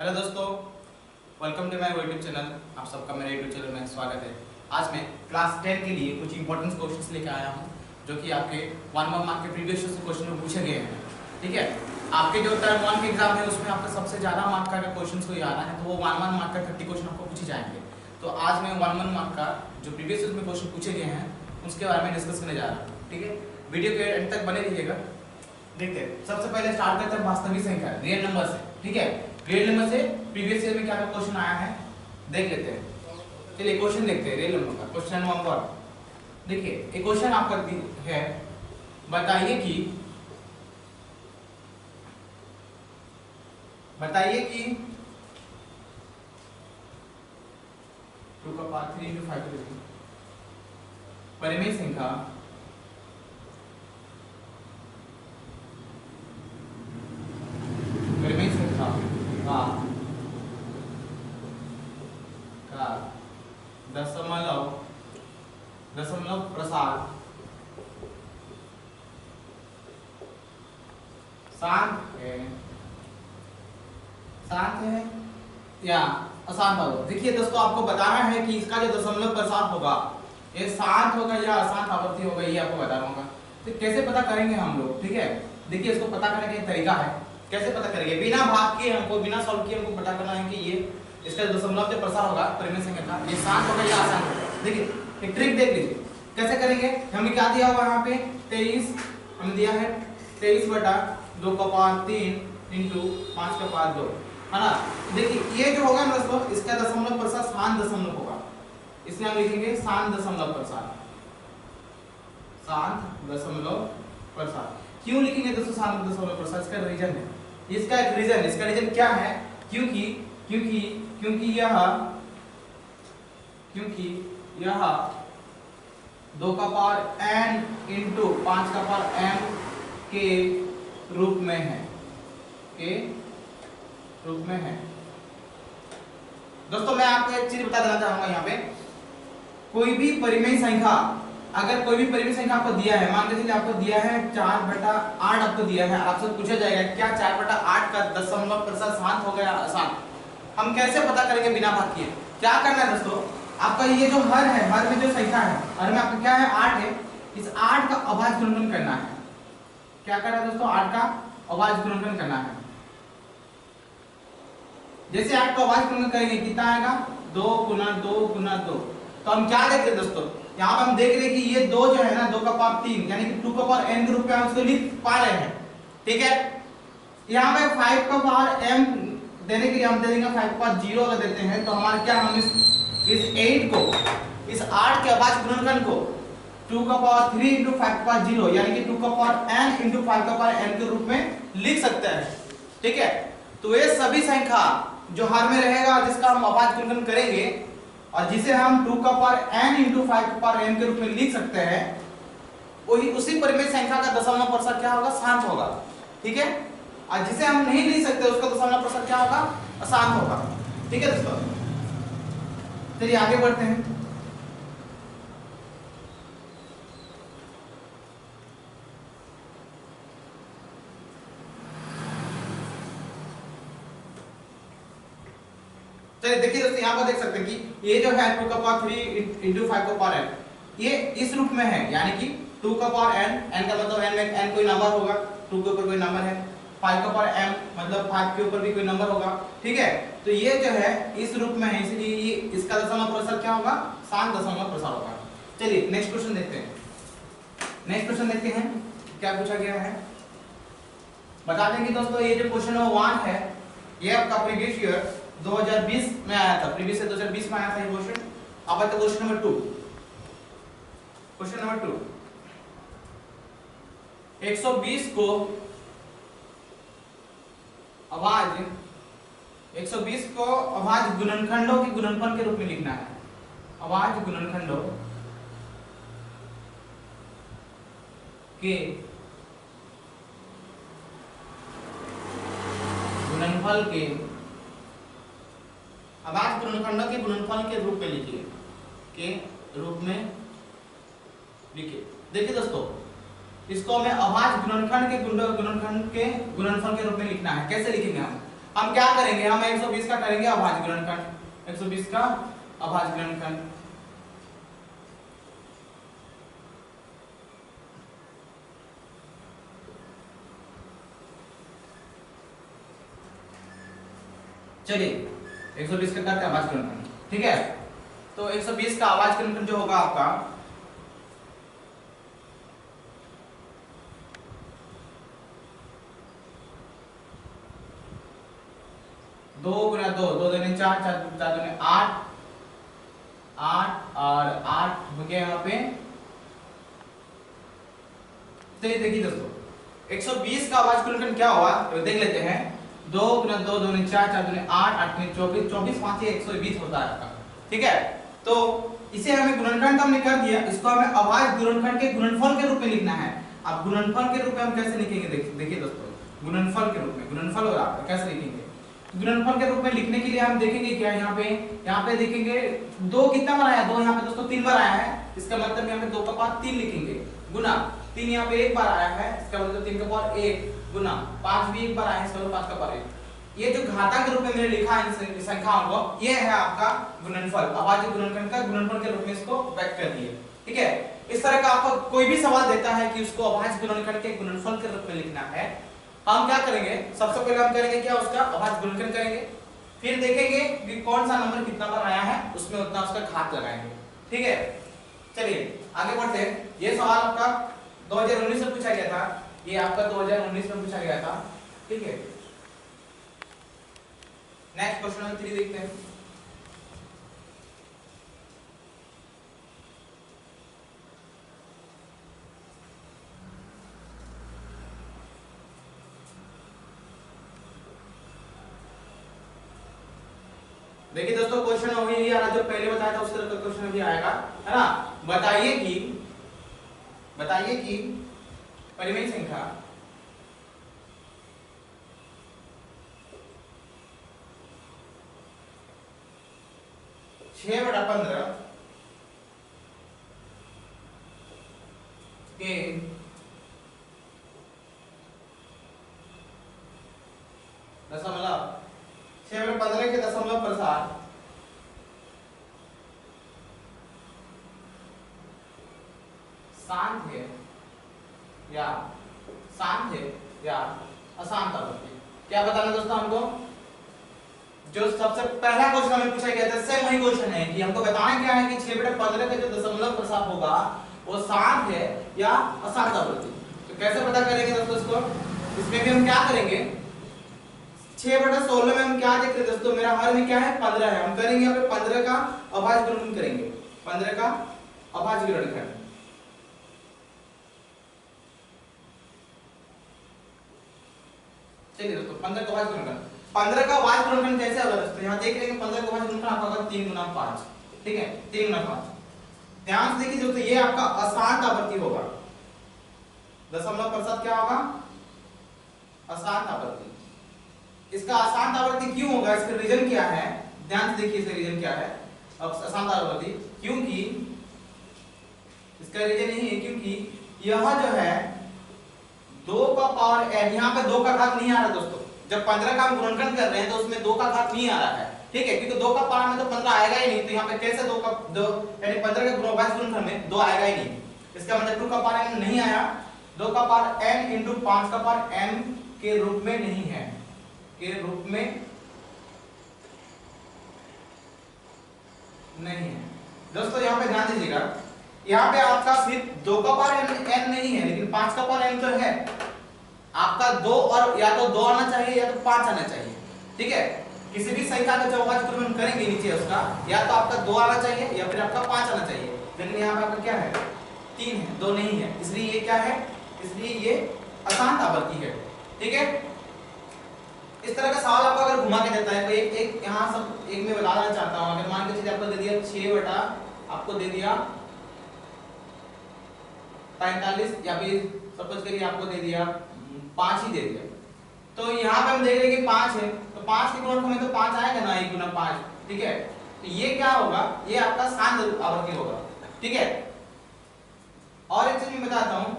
Hello दोस्तों, welcome to my YouTube channel. आप सबका मेरे यूट्यूब चैनल में स्वागत है। आज मैं क्लास 10 के लिए कुछ इंपॉर्टेंट क्वेश्चंस लेकर आया हूं जो कि आपके 1 मार्क के प्रीवियस क्वेश्चन में पूछे गए हैं। ठीक है, आपके जो टर्म 1 के एग्जाम है उसमें आपका सबसे ज़्यादा मार्क का क्वेश्चन कोई आ रहा है तो वो 1 मार्क का 30 क्वेश्चन आपको पूछे जाएंगे। तो आज मैं 1 मार्क का जो प्रीवियस में क्वेश्चन पूछे गए हैं उसके बारे में डिस्कस करने जा रहा हूँ। ठीक है, वीडियो के एंड तक बने रहिएगा। देखते हैं, सबसे पहले स्टार्ट करते हैं वास्तविक संख्या रियल नंबर से। ठीक है, रियल नंबर से प्रीवियस ईयर में क्या क्वेश्चन आया है देख लेते हैं। चलिए क्वेश्चन देखते हैं रियल नंबर का। क्वेश्चन नंबर देखिए, एक क्वेश्चन आपका है, बताइए कि 2 का पावर 3 into 5 परिमेय संख्या का दशमलव प्रसार शांत है या अशांत होगा। देखिए दोस्तों, आपको बताना है कि इसका जो दशमलव प्रसार होगा ये शांत होगा या अशांत आवृत्ति होगा, ये आपको बताना होगा। तो कैसे पता करेंगे हम लोग? ठीक है, देखिए इसको पता करने का एक तरीका है। कैसे पता करेंगे? बिना भाग के हमको, बिना सॉल्व किए हमको पता करना है कि ये इसका दशमलव जो प्रसार होगा परिमेय संख्या का ये शांत होगा या अशांत होगा। देखिए एक ट्रिक देख लीजिए कैसे करेंगे। हमें क्या दिया हुआ यहाँ पे 23 हमें दिया है 23/2 का पावर 3 इंटू 5 का पावर 2 है ना। देखिए ये जो होगा ना दोस्तों, इसका दशमलव प्रसार शांत दशमलव होगा। इसमें हम लिखेंगे शांत दशमलव प्रसार। शांत दशमलव प्रसार क्यों लिखेंगे दोस्तों शांत दशमलव प्रसार? इसका रीजन है, इसका एक रीजन, इसका रीजन क्या है? क्योंकि यह 2 का पावर n इंटू 5 का पावर m के रूप में है, दोस्तों मैं आपको एक चीज बता देना चाहूंगा यहाँ पे। कोई भी परिमेय संख्या, अगर कोई भी परिमेय संख्या आपको दिया है, मान लीजिए आपको दिया है 4/8 आपको दिया है, आपसे पूछा जाएगा क्या 4/8 का दशमलव प्रसार शांत हो गया अशांत? हम कैसे पता करेंगे बिना भाग किए? क्या करना है दोस्तों, आपका ये जो हर है, हर में जो संख्या है, हर में आपका क्या है 8 है, इस 8 का अभाज्य गुणनफल करना है। क्या करना है दोस्तों? 8 का अभाज्य गुणनफल करना है। जैसे 8 का अभाज्य गुणनफल करेंगे कितना आएगा? 2 गुना 2 गुना 2। तो हम क्या देख रहे हैं दोस्तों, यहाँ पे हम देख रहे हैं कि ये 2 जो है ना 2 का पावर 3 यानी कि 2 का पावर n के रूप में हम उसको लिख पा रहे हैं। ठीक है, यहाँ पे 5 का पावर m देने के लिए हम दे देंगे 5 का पावर 0 अगर देते हैं तो हमारा क्या, हम इस 8 को, इस 8 के अभाज्य गुणनफल को 2 का पावर 3 into 5 का पावर 0 यानी कि 2 का पावर n into 5 का पावर n के रूप में लिख सकते हैं। ठीक है, तो ये सभी संख्या जो हर में रहेगा जिसका हम अभाज्य गुणनफल करेंगे और जिसे हम 2 का पावर n into 5 का पावर n के रूप में लिख सकते हैं, वही उसी परिमेय संख्या का दशमलव प्रसार क्या होगा? शांत होगा। ठीक है, और जिसे हम नहीं लिख सकते उसका दशमलव प्रसार क्या होगा? अशांत होगा। ठीक है दोस्तों, चलिए आगे बढ़ते हैं। चलिए देखिए दोस्तों, यहाँ पर देख सकते हैं कि ये जो है 2 का पावर 3 इंटू 5 का पावर n, ये इस रूप में है यानी कि 2 का पावर n का मतलब n में n कोई नंबर होगा, 2 के ऊपर कोई नंबर है, 5 का पावर m मतलब 5 के ऊपर भी कोई नंबर होगा। ठीक है, तो ये जो है इस रूप में है, इसलिए ये इसका दशमलव प्रसार क्या होगा? शांत दशमलव प्रसार होगा। चलिए नेक्स्ट क्वेश्चन देखते हैं। नेक्स्ट क्वेश्चन देखते हैं क्या पूछा गया है। बता दें कि दोस्तों ये जो क्वेश्चन नंबर 1 है ये आपका प्रीवियस ईयर 2020 में आया था, प्रीवियस ईयर 2020 में आया था ये क्वेश्चन। अब आता क्वेश्चन नंबर 2। क्वेश्चन नंबर 2, 120 को अभाज्य गुणनखंडों के गुणनफल के रूप में लिखना है। अभाज्य गुणनखंडों के गुणनफल के अभाज्य गुणनखंडों के गुणनफल के रूप में लिखिए, देखिए दोस्तों, इसको हमें अभाज्य गुणनखंड के गुणनफल के रूप में लिखना है। कैसे लिखेंगे हम? हम क्या करेंगे, हम 120 का करेंगे अभाज्य गुणनखंड, 120 का अभाज्य गुणनखंड। चलिए 120 का करते हैं अभाज्य गुणनखंड, ठीक है। तो 120 का अभाज्य गुणनखंड जो होगा आपका 2 गुना 2, 2 दूनी 4, 4 दूनी 8, 8 और 8 हो गया यहाँ पे। चलिए देखिए दोस्तों 120 का अभाज्य गुणनखंड क्या हुआ तो देख लेते हैं। 2 गुना 2, 2 दूनी 4, 4 दूनी 8, 8 दूनी 24, 24 5 120 होता है आपका, ठीक है। तो इसे हमें गुणनखंड तो हमने कर दिया, इसको हमें अभाज्य गुणनखंड के गुणनफल के रूप में लिखना है। अब गुणनफल के रूप में हम कैसे लिखेंगे, देखिए दोस्तों गुणनफल के रूप में, गुणनफल और आप कैसे लिखेंगे, गुणनफल के रूप में लिखने के लिए हम देखेंगे क्या यहाँ पे देखेंगे 2 कितना बार आया, 2 यहाँ पे दोस्तों 3 बार आया है, इसका मतलब यहाँ पे 2 का पावर 3 लिखेंगे, गुना 3 यहाँ पे 1 बार आया है, इसका मतलब 3 का पावर 1, गुना 5 भी 1 बार आया है, इसका मतलब 5 का पावर 1। ये जो घातांक के रूप में मैंने लिखा है इन संख्याओं को, ये है आपका गुणनफल, अभाज्य गुणनखंड का गुणनफल के रूप में इसको व्यक्त कर दिए, ठीक है। इस तरह का आपको कोई भी सवाल देता है कि उसको अभाज्य गुणनखंड के गुणनफल के रूप में लिखना है, हम क्या करेंगे, सबसे पहले हम करेंगे क्या, उसका अभाज्य गुणनखंड करेंगे, फिर देखेंगे कि कौन सा नंबर कितना बार आया है, उसमें उतना उसका घात लगाएंगे, ठीक है। चलिए आगे बढ़ते हैं। ये सवाल आपका 2019 में पूछा गया था, ये आपका 2019 में पूछा गया था, ठीक है। नेक्स्ट क्वेश्चन नंबर 3 देखते हैं। देखिए दोस्तों क्वेश्चन अभी यही आ रहा जो पहले बताया था उस तरह का क्वेश्चन अभी आएगा, है ना। बताइए कि परिमेय संख्या छह बटा 15 के दशमलव 6 बटा 15 के दशमलव प्रसार शांत है या अशांत आवृत्ति। क्या बताना दोस्तों हमको, जो सबसे पहला क्वेश्चन हमें पूछा गया था सेम वही क्वेश्चन है कि हमको बताना क्या है कि 6 बटा 15 का जो दशमलव प्रसार होगा वो शांत है या अशांत आवृत्ति। तो कैसे पता करेंगे दोस्तों इसको, इसमें भी हम क्या करेंगे, 6 बटा 16 में हम क्या देख रहे हैं दोस्तों, मेरा हर में क्या है 15 है, हम करेंगे यहाँ पे 15 का अभाज्य गुणनखंड करेंगे, 15 का अभाज्य गुणनखंड। चलिए दोस्तों 15 का अभाज्य गुणनखंड, 15 का अभाज्य गुणनखंड कैसे होगा दोस्तों, यहाँ देख रहे हैं 15 का अभाज्य गुणनखंड आपका होगा 3 गुना 5, ठीक है 3 गुना 5। ध्यान से देखिए दोस्तों ये आपका अशांत आवृत्ति होगा, दशमलव प्रसार क्या होगा, अशांत आवृत्ति। इसका अशांत आवृत्ति क्यों होगा, इसका रीजन क्या है, ध्यान से देखिए इसका रीजन क्या है अशांत आवृत्ति, क्योंकि इसका रीजन यही है क्योंकि यह जो है 2 का पावर n, यहाँ पे 2 का घात नहीं आ रहा दोस्तों, जब 15 का हम गुणनखंड कर रहे हैं तो उसमें 2 का घात नहीं आ रहा है, ठीक है, क्योंकि 2 का पावर में तो 15 आएगा ही नहीं, तो यहाँ पे कैसे 2 यानी 15 के अभाज्य गुणनखंड में 2 आएगा ही नहीं, इसका मतलब 2 का पावर n नहीं आया, 2 का पावर n इंटू 5 का पावर n के रूप में नहीं है, के रूप में नहीं है दोस्तों। यहाँ पे ध्यान दीजिएगा, यहाँ पे आपका सिर्फ 2 का पावर n नहीं है, लेकिन 5 का पावर n तो है, आपका 2 और या तो 2 आना चाहिए या तो 5 आना चाहिए, ठीक है। किसी भी संख्या का जब अभाज्य गुणनखंड करेंगे नीचे उसका या तो आपका 2 आना चाहिए या फिर आपका 5 आना चाहिए, लेकिन यहाँ पे आपका क्या है 3 है, 2 नहीं है, इसलिए ये क्या है, इसलिए ये अशांत आवृत्ति है, ठीक है। इस तरह का सवाल आपको अगर घुमा के देता है तो एक यहाँ सब एक में बता देना चाहता हूँ, अगर मान के चलिए आपको दे दिया 6 बटा आपको दे दिया 45 या फिर सपोज करिए आपको दे दिया 5 ही दे दिया, तो यहाँ पे हम देख रहे हैं कि 5 है, तो 5 के गुणनखंड में तो 5 आएगा ना, 1 गुना 5, ठीक है। तो ये क्या होगा, ये आपका शांत आवृत्ति होगा, ठीक है। और एक चीज मैं बताता हूं,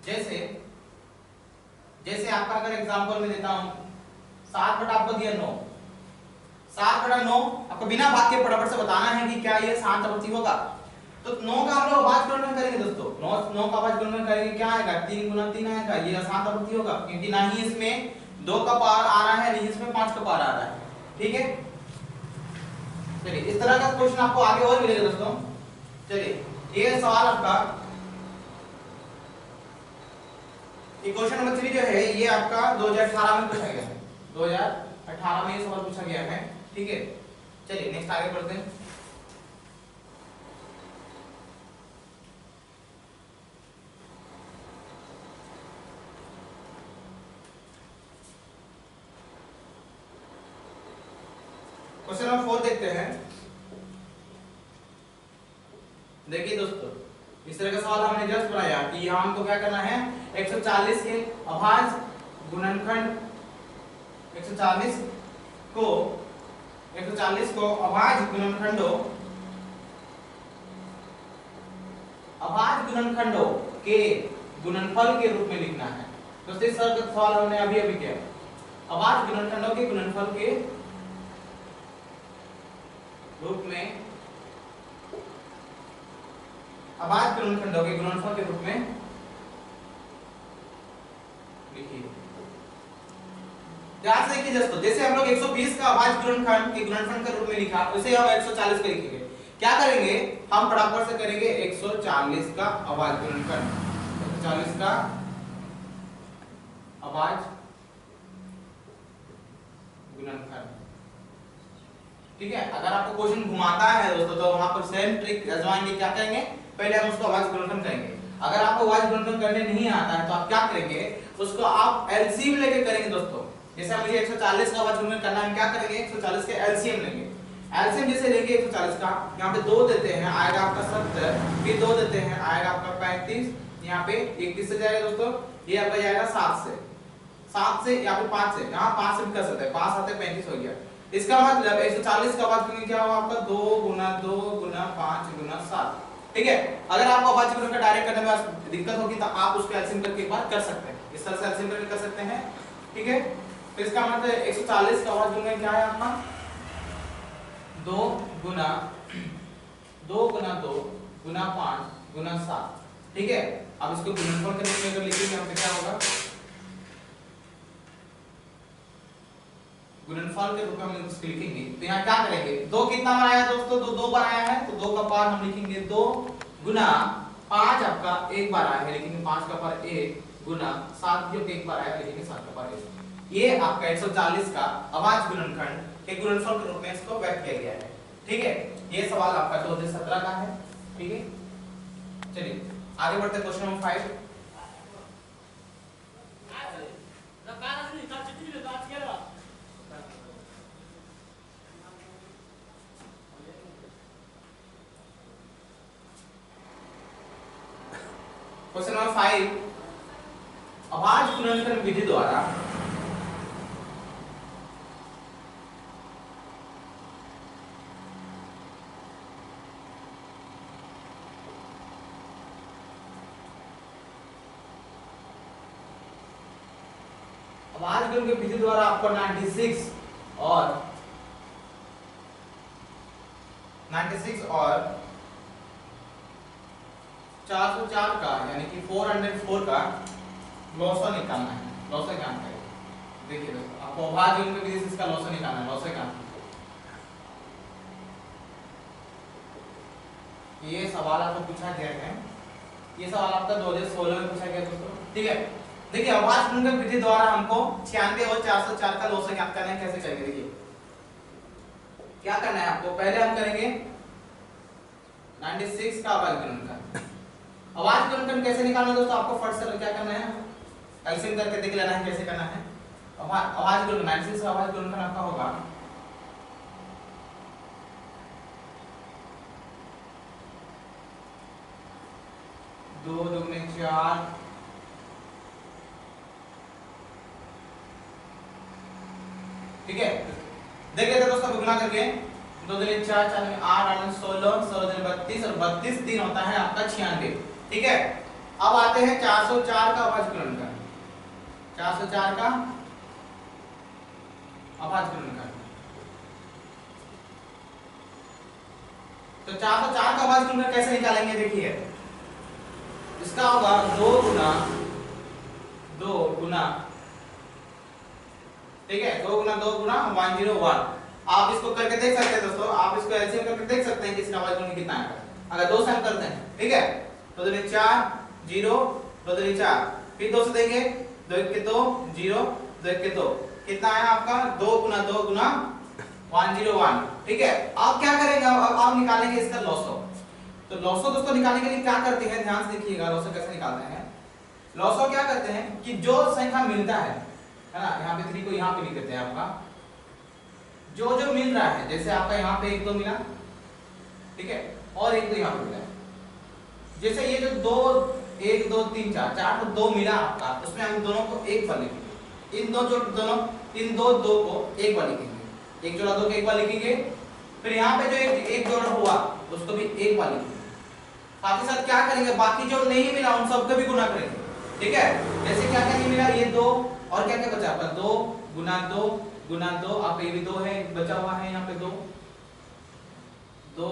जैसे जैसे आपका अगर एग्जांपल में देता हूं 7 बटा आपको दिया 9, 7 बटा 9 आपको बिना भाग के फटाफट से बताना है कि क्या ये 7 अवधि होगा। तो 9 का हम लोग अभाज्य गुणनफल करेंगे दोस्तों, 9 का अभाज्य गुणनफल करेंगे, क्या आएगा 3 गुना 3 आएगा, ये 7 अवधि होगा क्योंकि ना ही इसमें 2 का पावर आ रहा है, नहीं इसमें 5 का पावर आ रहा है। ठीक है, चलिए इस तरह का क्वेश्चन आपको आगे और मिलेगा दोस्तों। चलिए ये सवाल आपका ये क्वेश्चन नंबर 3 जो है ये आपका 2018 में पूछा गया है, 2018 में ये सवाल पूछा गया है। ठीक है, चलिए नेक्स्ट आगे बढ़ते हैं। क्वेश्चन नंबर 4 देखते हैं। देखिए दोस्तों इस तरह का सवाल हमने जस्ट बनाया कि यहाँ हमको क्या करना है 140 के अभाज्य गुणनखंड 140 को अभाज्य गुणनखंडों के गुणनफल के रूप में लिखना है। दोस्तों इस तरह का सवाल हमने अभी अभी किया, अभाज्य गुणनखंडों के गुणनफल के रूप में, अभाज्य गुणनखंडों के गुणनफल के रूप में लिखिए। ध्यान से देखिए दोस्तों, जैसे हम लोग 120 का अभाज्य गुणनखंड के गुणनफल के रूप में लिखा, उसे हम 140 का लिखेंगे। क्या करेंगे हम फटाफट से करेंगे 140 का अभाज्य गुणनखंड, 140 का अभाज्य गुणनखंड। ठीक है, अगर आपको क्वेश्चन घुमाता है दोस्तों तो वहां पर सेम ट्रिक आजमाएंगे। क्या करेंगे पहले हम उसको अभाज्य गुणनखंड करेंगे। अगर आपको अभाज्य गुणनखंड करने नहीं आता है तो आप क्या करेंगे उसको आप एलसीएम लेके करेंगे दोस्तों। जैसे मुझे 140 का अभाज्य गुणनखंड करना है, क्या करेंगे 140 के एलसीएम लेंगे। एलसीएम जैसे लेंगे 140 का, यहाँ पे 2 देते हैं आएगा आपका 70, फिर 2 देते हैं आएगा आपका 35, यहाँ पे 31 से जाएगा दोस्तों, ये आपका जाएगा 7 से यहाँ पे 5 से, यहाँ 5 से भी कर सकते हैं, 5 आते 35 हो गया। इसका मतलब 140 का अभाज्य गुणनखंड क्या होगा आपका 2 गुना 2 गुना 5 गुना 7। ठीक है, अगर आपको अभाज्य गुणनखंड डायरेक्ट करने में दिक्कत होगी तो आप उसको एलसीएम करके एक बार कर सकते हैं, इस तरह से एलसीएम करके कर सकते हैं। ठीक है, तो इसका मतलब 140 का अभाज्य गुणनखंड क्या है आपका 2 गुना 2 गुना 5 गुना 7। ठीक है, अब इसको गुणनफल के रूप में अगर लिखेंगे हम क्या होगा, गुणनफल के रूप में हम इसको लिखेंगे तो यहाँ क्या करेंगे 2 कितना बार आया दोस्तों, 2 बार आया है तो 2 का पावर हम लिखेंगे 2 गुना 5 आपका एक बार आया है लिखेंगे 5 का पावर 1 गुना 7 भी एक बार आया लिखेंगे 7 का पावर 1। ये आपका 140 का अभाज्य गुणनखंड के गुणनफल के रूप में इसको व्यक्त किया गया है। ठीक है, ये सवाल आपका 2017 का है। ठीक है, चलिए आगे बढ़ते हैं क्वेश्चन नंबर 5। क्वेश्चन नंबर 5, अभाज्य गुणनखंड विधि द्वारा अभाज्य गुणनखंड विधि द्वारा आपको 96 और 404 का यानी कि 404 का लॉसा निकालना है। लॉसा क्या है देखिए दोस्तों, आपको अभाज्य गुणनखंड विधि से इसका लॉसा निकालना है। लॉसा क्या ये सवाल आपको पूछा गया है, ये सवाल आपका 2016 में पूछा गया दोस्तों। ठीक है, देखिए अभाज्य गुणनखंड विधि द्वारा हमको 96 और 404 का लॉसा ज्ञात करना है। कैसे करेंगे देखिए क्या करना है आपको, पहले हम करेंगे 96 का अभाज्य गुणनखंड। अभाज्य गुणनखंड कैसे निकालना है दोस्तों, आपको फट से क्या करना है एलसीएम करके देख लेना है कैसे करना है। अभाज्य गुणनखंड 96 का अभाज्य गुणनखंड आपका होगा 2 दूनी 4 ठीक है, देख लेते दोस्तों गुना करके 2 दूनी 4 4 में 8 8 में 16 16 में 32 और 32 दिन होता है आपका 96। ठीक है, अब आते हैं 404 का अभाज्य गुणनखंड। 404 का अभाज्य गुणनखंड। तो 404 का अभाज्य गुणनखंड कैसे निकालेंगे? देखिए इसका होगा 2 गुना, ठीक है, 2 गुना 101। आप इसको करके देख सकते हैं दोस्तों, आप इसको एलसीएम करके देख सकते हैं कि इसका अभाज्य गुणनखंड कितना है। अगर 2 से हम करते हैं, ठीक है, तो 2 4 0 2 4, फिर 2 से देंगे 2 1 2 0 2 1 2, कितना आया आपका 2 गुना 101, ठीक है। आप क्या करेंगे, अब आप निकालेंगे इसका लॉसो। तो लॉसो दोस्तों निकालने के लिए क्या करते हैं, ध्यान से देखिएगा लॉसो कैसे निकालते हैं। लॉसो क्या करते हैं कि जो संख्या मिलता है ना, यहाँ पे 3 को यहाँ पे लिख देते हैं, आपका जो जो मिल रहा है, जैसे आपका यहाँ पे 1 2 मिला, ठीक है, और 1 2 यहाँ पे मिला, जैसे ये जो 2 1 2 3 4 4 तो 2 मिला आपका, उसमें हम दोनों को एक बार लिखेंगे, इन दो को एक बार लिखेंगे, एक जोड़ा 2 को एक बार लिखेंगे, फिर यहाँ पे जो एक जोड़ा हुआ उसको भी एक बार लिखेंगे। साथ ही साथ क्या करेंगे, बाकी जो नहीं मिला उन सबको भी गुना करेंगे, ठीक है। जैसे क्या क्या नहीं मिला, ये 2 और क्या क्या बचा आपका 2 गुना 2 आपका ये भी 2 है, बचा हुआ है यहाँ पे 2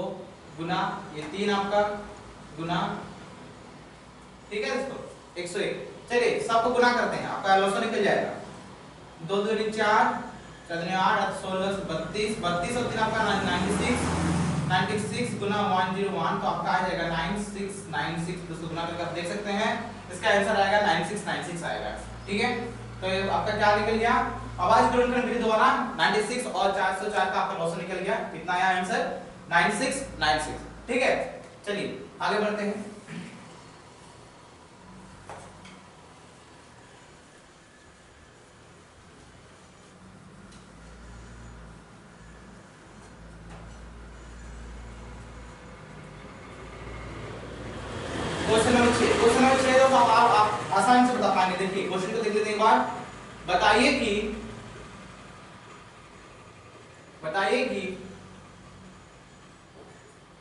गुना ये 3 आपका गुना, ठीक है दोस्तों 101। चलिए सबको गुना करते हैं, आपका लॉसो निकल जाएगा। 2 2 4 4 8 16 32 32 और 3 आपका 96 गुना 101, तो आपका आ जाएगा 9696। दोस्तों गुना करके आप देख सकते हैं, इसका आंसर आएगा 9696 आएगा, ठीक है। तो आपका क्या निकल गया, अभाज्य गुणनखंड विधि द्वारा 96 और 404 का आपका लॉसो निकल गया। कितना आया आंसर 9696, ठीक है। चलिए आगे बढ़ते हैं। क्वेश्चन नंबर 6 तो आप आसानी से बता पाएंगे। देखिए क्वेश्चन को देख लेते हैं एक बार। बताइए कि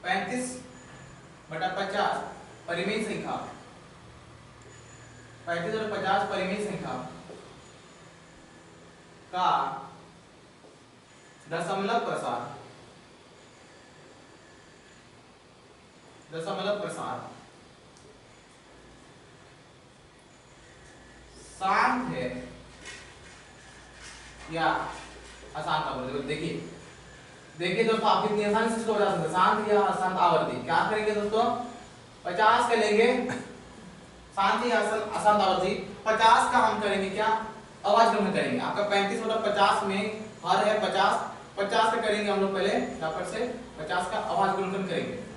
35/50 परिमेय संख्या, 35 और 50 परिमेय संख्या का दशमलव प्रसार शांत है या अशांत आवृत्ति। देखिए दोस्तों, आप कितनी आसानी से इसको बता सकते हैं, शांत या अशांत आवृत्ति। क्या करेंगे दोस्तों, 50 का लेंगे शांत या अशांत आवृत्ति, 50 का हम करेंगे क्या अभाज्य गुणनखंड करेंगे। आपका 35/50 में हर है 50 का करेंगे हम लोग पहले यहाँ पर से 50 का अभाज्य गुणनखंड करेंगे।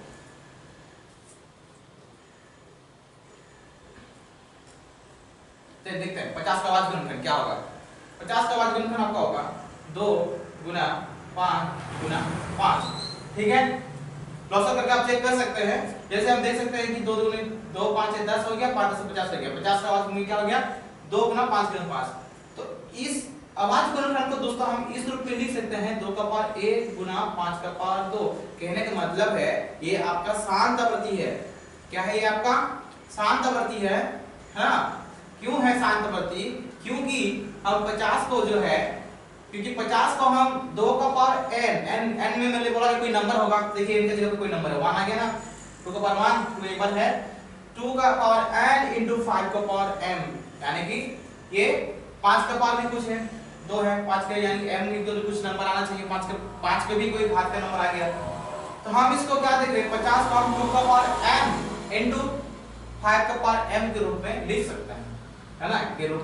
देखते हैं 50 का अभाज्य गुणनखंड क्या होगा। 50 का अभाज्य गुणनखंड आपका होगा 2 गुना 5 गुना 5, ठीक है। लॉसो करके आप चेक कर सकते हैं। जैसे हम देख सकते हैं कि 2 दूनी 2 5 से 10 हो गया, 5 से 50 हो गया। 50 का अभाज्य गुणनखंड क्या हो गया 2 गुना 5 गुना 5। तो इस अभाज्य गुणनखंड को दोस्तों हम इस रूप में लिख सकते हैं 2 का पावर 1 गुना 5 का पावर 2। कहने का मतलब है ये आपका शांत आवृत्ति है। क्या है ये आपका शांत आवृत्ति है ना। क्यों है शांत आवृत्ति, क्योंकि हम 50 को जो है, क्योंकि 50 को हम 2 का पावर n में मैंने बोला कि कोई नंबर होगा। देखिए इनके जगह पे कोई नंबर है 1 आ गया ना, 2 का पावर 1 2 एक बार है 2 का पावर n into 5 का पावर m, यानी कि ये 5 का पावर भी कुछ है 2 है 5 का, यानी m में तो कुछ नंबर आना चाहिए 5 का भी कोई घात का नंबर आ गया। तो हम इसको क्या देख रहे हैं 50 को हम 2 का पावर m into 5 का पावर m के रूप में लिख सकते हैं, है ना, के रूप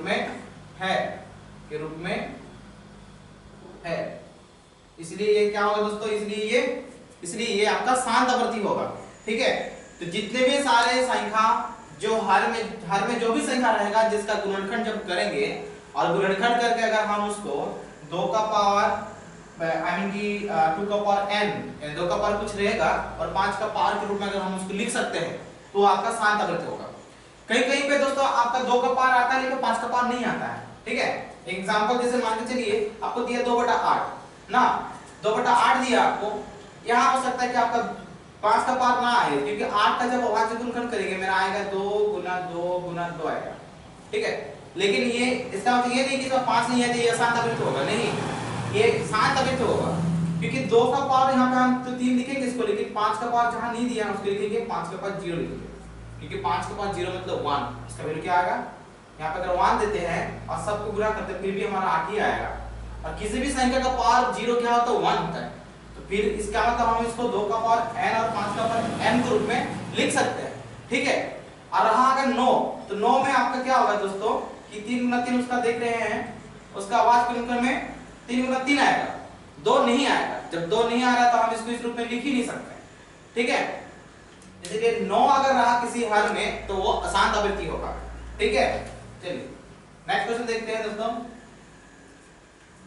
में है। इसलिए ये क्या होगा दोस्तों, इसलिए ये आपका शांत आवृत्ति होगा, ठीक है। तो जितने भी सारे संख्या जो हर में जो भी संख्या रहेगा जिसका गुणनखंड जब करेंगे और गुणनखंड करके अगर हम उसको 2 का पावर आई मीन की 2 का पावर n 2 का पावर कुछ रहेगा और 5 का पावर के रूप में अगर हम उसको लिख सकते हैं तो आपका शांत आवृत्ति होगा। कहीं पे दोस्तों आपका 2 का पावर आता है लेकिन 5 का पावर नहीं आता है, ठीक है। एग्जांपल जैसे मान के चलिए आपको दिया 2/8 ना, 2/8 दिया आपको, यहाँ हो सकता है कि आपका 5 का पावर ना आए, क्योंकि 8 का जब अभाज्य गुणनखंड करेंगे मेरा आएगा 2 गुना 2 गुना 2 आएगा, ठीक है। लेकिन ये इसका मतलब ये नहीं कि इसमें 5 नहीं है तो ये अशांत अभिव्यक्ति होगा, नहीं, ये शांत अभिव्यक्ति होगा, क्योंकि 2 का पावर यहाँ पे हम तो 3 लिखेंगे इसको, लेकिन 5 का पावर जहाँ नहीं दिया है उसको लिखेंगे 5 के पास 0 लिखेंगे, क्योंकि 5 के पास 0 मतलब 1, इसका वैल्यू क्या आएगा, यहाँ पे अगर 1 देते हैं और सबको गुणा करते हैं फिर भी हमारा 8 ही आएगा, और किसी भी संख्या का पावर 0 क्या होता है 1 होता है, तो फिर इसका मतलब हम इसको 2 का पावर n और 5 का पावर m के रूप में लिख सकते हैं, ठीक है। और रहा अगर 9, तो 9 में आपका क्या होगा दोस्तों कि 3 गुना 3 उसका देख रहे हैं, उसका आवाज गुणनफल में 3 गुना 3 आएगा, 2 नहीं आएगा, जब 2 नहीं आ रहा तो हम इसको इस रूप में लिख ही नहीं सकते, ठीक है। जैसे कि 9 अगर रहा किसी हर में तो वो अशांत आवृत्ति होगा, ठीक है। चलिए नेक्स्ट क्वेश्चन देखते हैं दोस्तों।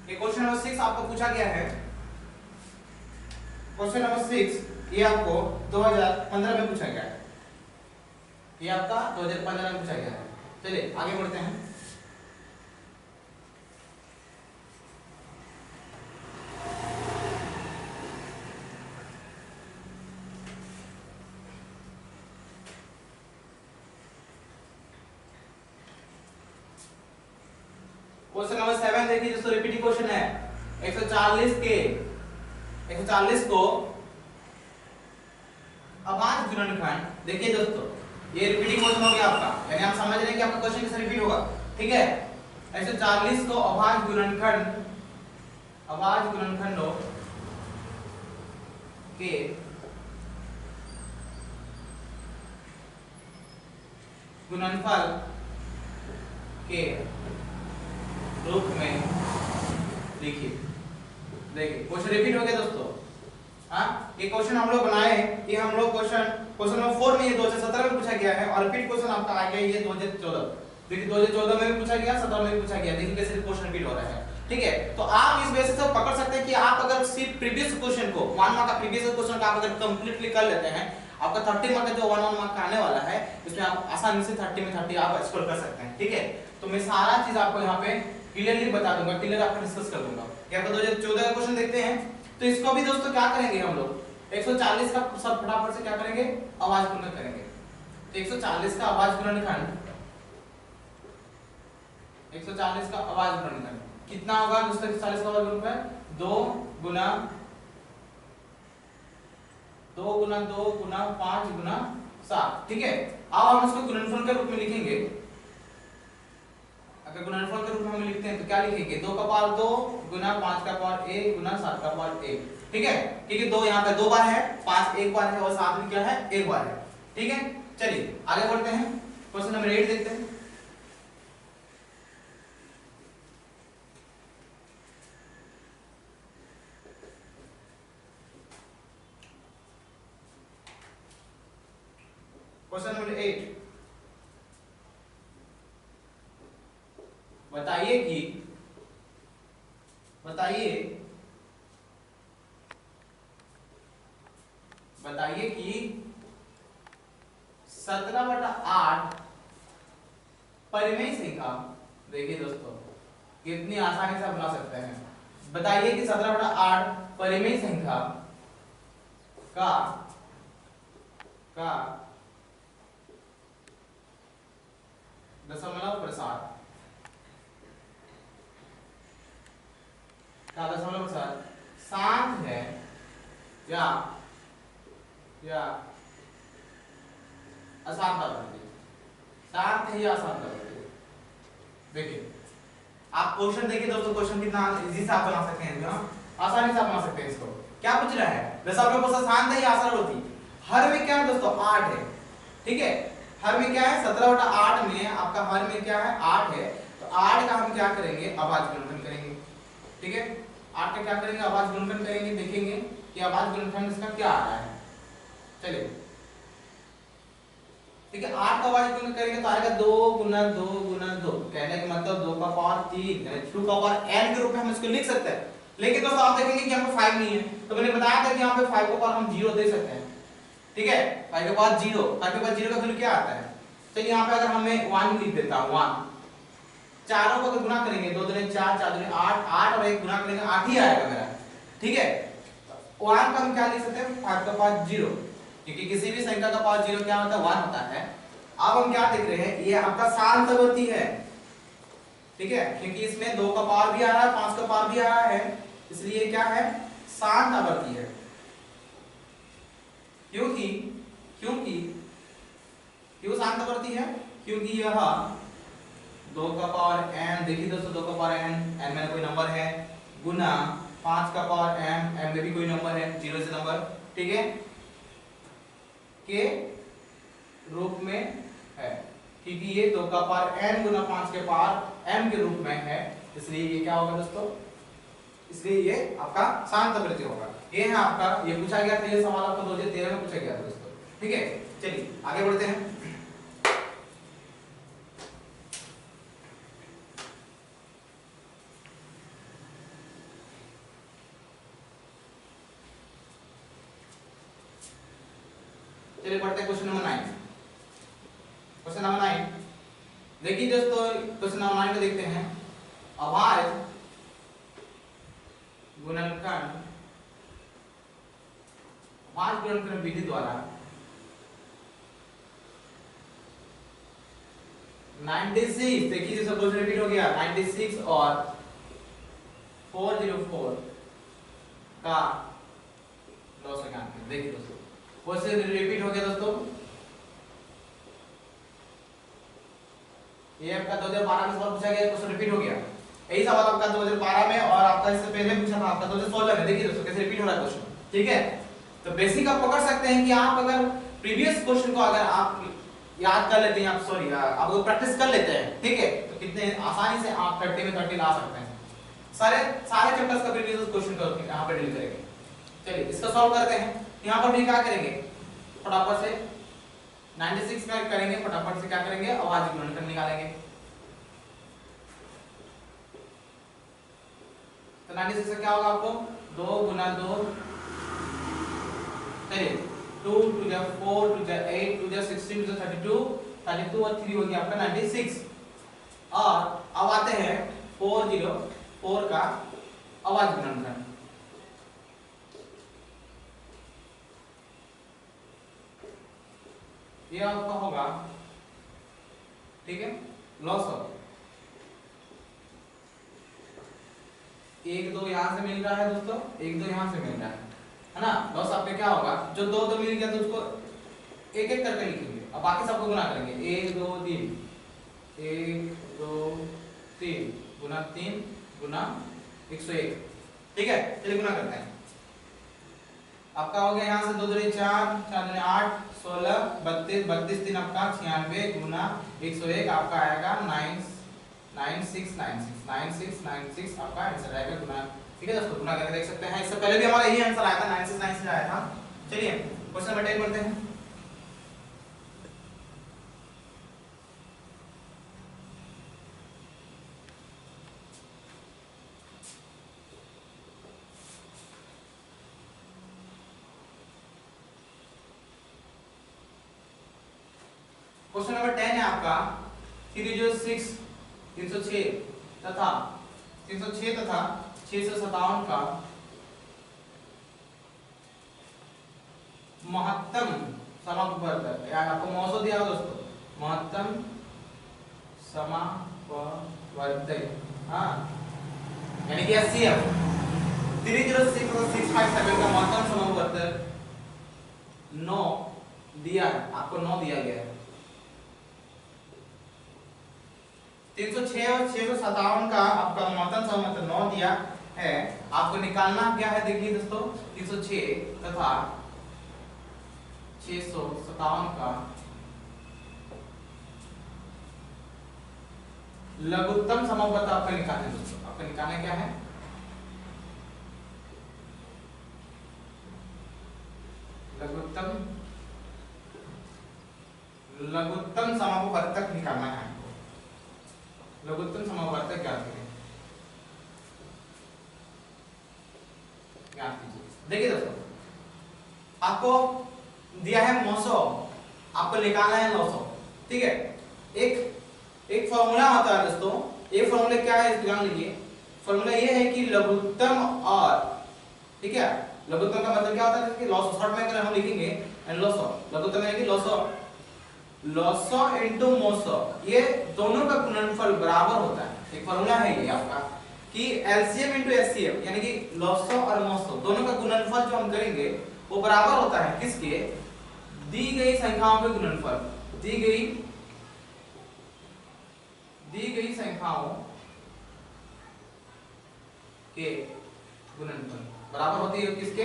ये क्वेश्चन नंबर 6 आपको पूछा गया है, क्वेश्चन नंबर 6 ये आपको 2015 में पूछा गया है, ये आपका 2015 में पूछा गया है। चलिए आगे बढ़ते हैं। क्वेश्चन नंबर 7 देखिए दोस्तों, रिपीटिंग क्वेश्चन है। 140 को अभाज्य गुणनखंड, देखिए दोस्तों ये रिपीटिंग क्वेश्चन हो गया आपका, यानी आप समझ रहे हैं कि आपका क्वेश्चन कैसे रिपीट होगा, ठीक है। 140 को अभाज्य गुणनखंडों के गुणनफल के रूप में लिखिए। देखिए क्वेश्चन रिपीट हो गया दोस्तों, हाँ ये क्वेश्चन हम लोग बनाए, ये हम लोग क्वेश्चन नंबर 4 में ये 2017 में पूछा गया है, और रिपीट क्वेश्चन आपका आ गया ये 2014, देखिए 2014 में भी पूछा गया, 17 में भी पूछा गया, देखिए कैसे क्वेश्चन रिपीट हो रहा है, ठीक है। तो आप इस बेसिस से पकड़ सकते हैं कि आप अगर सिर्फ प्रीवियस क्वेश्चन को 1 मार्क का प्रीवियस क्वेश्चन का आप अगर कंप्लीटली कर लेते हैं, आपका 30 मार्क का जो 1 मार्क का आने वाला है उसमें आप आसानी से 30 में 30 आप स्कोर कर सकते हैं, ठीक है। तो मैं सारा चीज आपको यहाँ पे क्लियरली बता दूंगा, क्लियर आपको डिस्कस कर दूंगा। क्या 2014 का क्वेश्चन देखते हैं, तो इसको भी दोस्तों क्या करेंगे हम लोग 140 का सब फटाफट से क्या करेंगे, आवाज गुणन करेंगे। तो 140 का आवाज गुणनखंड, 140 का आवाज गुणनखंड कितना होगा दोस्तों, 140 का आवाज गुणनखंड 2 गुना 2 गुना 2 गुना 5 गुना 7, ठीक है। अब हम इसको गुणनफल के रूप में लिखेंगे, अगर गुणनफल के रूप में हम लिखते हैं तो क्या लिखेंगे, 2 का पावर 2 गुना 5 का पावर 1 गुना 7 का पावर 1, ठीक है, क्योंकि 2 यहाँ पे 2 बार है, 5 एक बार है और 7 में क्या है, एक बार है, ठीक है। चलिए आगे बढ़ते हैं, क्वेश्चन नंबर 8 देखते हैं। क्वेश्चन नंबर 8, बताइए कि 17/8 परिमेय संख्या, देखिए दोस्तों कितनी आसानी से आप बना सकते हैं। बताइए कि 17/8 परिमेय संख्या का दशमलव प्रसार शांत है या अशांत आवृत्ति, शांत है या अशांत आवृत्ति। देखिए आप क्वेश्चन देखिए दोस्तों, क्वेश्चन कितना इजी से आप बना सकते हैं, आसानी से आप बना सकते हैं। इसको क्या पूछ रहा है, दशमलव प्रसार शांत है या अशांत आवृत्ति। हर में क्या है दोस्तों 8 है, ठीक है, हर में क्या है 17/8 में आपका हर में क्या है 8 है, तो 8 का हम क्या करेंगे, आवाज गुणनखंड करेंगे, ठीक है। 8 का क्या करेंगे, आवाज गुणनखंड करेंगे, देखेंगे कि आवाज गुणनखंड इसका क्या आ रहा है। चलिए ठीक है, 8 का आवाज गुणन करेंगे तो आएगा 2 गुना 2 गुना 2, कहने का मतलब 2 का पावर 3 यानी 2 का पावर n के रूप में हम इसको लिख सकते हैं। लेकिन दोस्तों आप देखेंगे कि यहाँ पे 5 नहीं है, तो मैंने बताया था कि यहाँ पे 5 का पावर हम 0 दे सकते हैं, ठीक है। 5 के पावर 0, 5 के पावर 0 का वैल्यू क्या आता है, तो यहाँ पे अगर हमें 1 लिख देता हूँ, 1 चारों को अगर गुना करेंगे 2 दूनी 4 4 दूनी 8, 8 और 1 गुना करेंगे 8 ही आएगा मेरा, ठीक है। 1 का हम क्या लिख सकते हैं, 5 का पावर 0, क्योंकि किसी भी संख्या का पावर 0 क्या होता है, 1 होता है। अब हम क्या देख रहे हैं, ये आपका शांत आवृत्ति है, ठीक है, क्योंकि इसमें 2 का पावर भी आ रहा है, 5 का पावर भी आ रहा है, इसलिए क्या है, शांत आवर्ती है। क्योंकि क्योंकि क्यों शांत आवर्ती है, क्योंकि यह 2 का पावर n, देखिए दोस्तों 2 का पावर n में कोई नंबर है, गुना 5 का पावर m में भी कोई नंबर है, 0 से नंबर, ठीक है, के रूप में है, क्योंकि ये 2 का पावर n गुना 5 के पावर m के रूप में है, इसलिए ये क्या होगा दोस्तों, इसलिए ये आपका शांत आवर्ती होगा। ये है आपका, ये पूछा गया था, ये सवाल आपको 2013 में पूछा गया था दोस्तों, ठीक है। चलिए आगे बढ़ते हैं। चलिए पढ़ते हैं क्वेश्चन नंबर 9। क्वेश्चन नंबर 9 देखिए दोस्तों, क्वेश्चन नंबर 9 को देखते हैं। अभाज्य गुणनखंड विधि द्वारा 96, देखिए जैसे क्वेश्चन रिपीट हो गया, 96 और 404 का लॉस निकालना। देखिए दोस्तों क्वेश्चन रिपीट हो गया दोस्तों, ये आपका 2012 में सवाल पूछा गया, क्वेश्चन रिपीट हो गया। यही सवाल आपका 2012 में और आपका इससे पहले पूछा था आपका 2016 में। देखिए दोस्तों कैसे रिपीट हो रहा है क्वेश्चन, ठीक है। तो बेसिक आप पकड़ सकते हैं कि आप अगर प्रीवियस क्वेश्चन को अगर आप याद कर लेते हैं, आप सॉरी आप वो प्रैक्टिस कर लेते हैं, ठीक है, तो कितने आसानी से आप 30 में 30 ला सकते हैं। सारे चैप्टर्स का प्रीवियस क्वेश्चन को यहां पे डील करेंगे। चलिए इसका सॉल्व करते हैं। यहां पर भी क्या करेंगे, फटाफट से 96 में करेंगे, फटाफट से क्या करेंगे, अभाज्य गुणनखंड निकालेंगे। तो 96 से क्या होगा आपको, 2 गुना 2, चलिए 2 to the 4 to the 8 to the 16 to the 32 और 3 हो गया आपका 96। और अब आते हैं 404 का अभाज्य गुणनखंड। ये आपका होगा, ठीक है, लॉस ऑफ 1 2 यहां से मिल रहा है दोस्तों, 1 2 यहां से मिल रहा है ना। लॉस आपका क्या होगा, जो 2 2 मिल गया तो उसको एक एक करके लिखेंगे, अब बाकी सबको गुना करेंगे। 1 2 3 1 2 3 गुना 3 गुना 101, ठीक है। चलिए गुना करते हैं। आपका हो गया यहाँ से 2 2 4 4 2 8 16 32 32 3 आपका 96 गुना 101 आपका आएगा 9696 आपका आंसर आएगा गुना, ठीक है दोस्तों। गुना करके देख सकते हैं, इससे पहले भी हमारा यही आंसर आया था, 9696 आया था। चलिए क्वेश्चन नंबर 10 पढ़ते हैं। क्वेश्चन नंबर 10 है आपका 306 306 तथा 657 का महत्तम समापवर्तक, यार आपको मौसो दिया हो दोस्तों, महत्तम समापवर्तक, हाँ यानी कि HCF 306 और 657 का महत्तम समापवर्तक 9 दिया है, आपको 9 दिया गया है। 306 और 657 का आपका महत्तम समापवर्तक 9 दिया है, आपको निकालना क्या है, देखिए दोस्तों 306 तथा 657 का लघुत्तम समापवर्तक आपका निकालना है दोस्तों। आपका निकालना क्या है, लघुत्तम समापवर्तक निकालना है आपको। लघुत्तम समापवर्तक ज्ञात करें, ज्ञात कीजिए। देखिए दोस्तों आपको दिया है 900, आपको निकालना है 900, ठीक है। एक फॉर्मूला होता है दोस्तों, एक फॉर्मूला क्या है जान लीजिए। फॉर्मूला ये है कि लघुत्तम और, ठीक है, लघुत्तम का मतलब क्या होता है कि लॉस, शॉर्ट में अगर हम लिखेंगे लॉस ऑफ, लघुत्तम है कि loss of lasso into moso, ये दोनों का गुणनफल बराबर होता है। एक फॉर्मूला है ये आपका कि एलसीएम इनटू एचसीएफ यानी कि लॉसो और मोसो दोनों का गुणनफल जो हम करेंगे वो बराबर होता है किसके, दी गई संख्याओं के गुणनफल, दी गई संख्याओं के गुणनफल बराबर होती है किसके,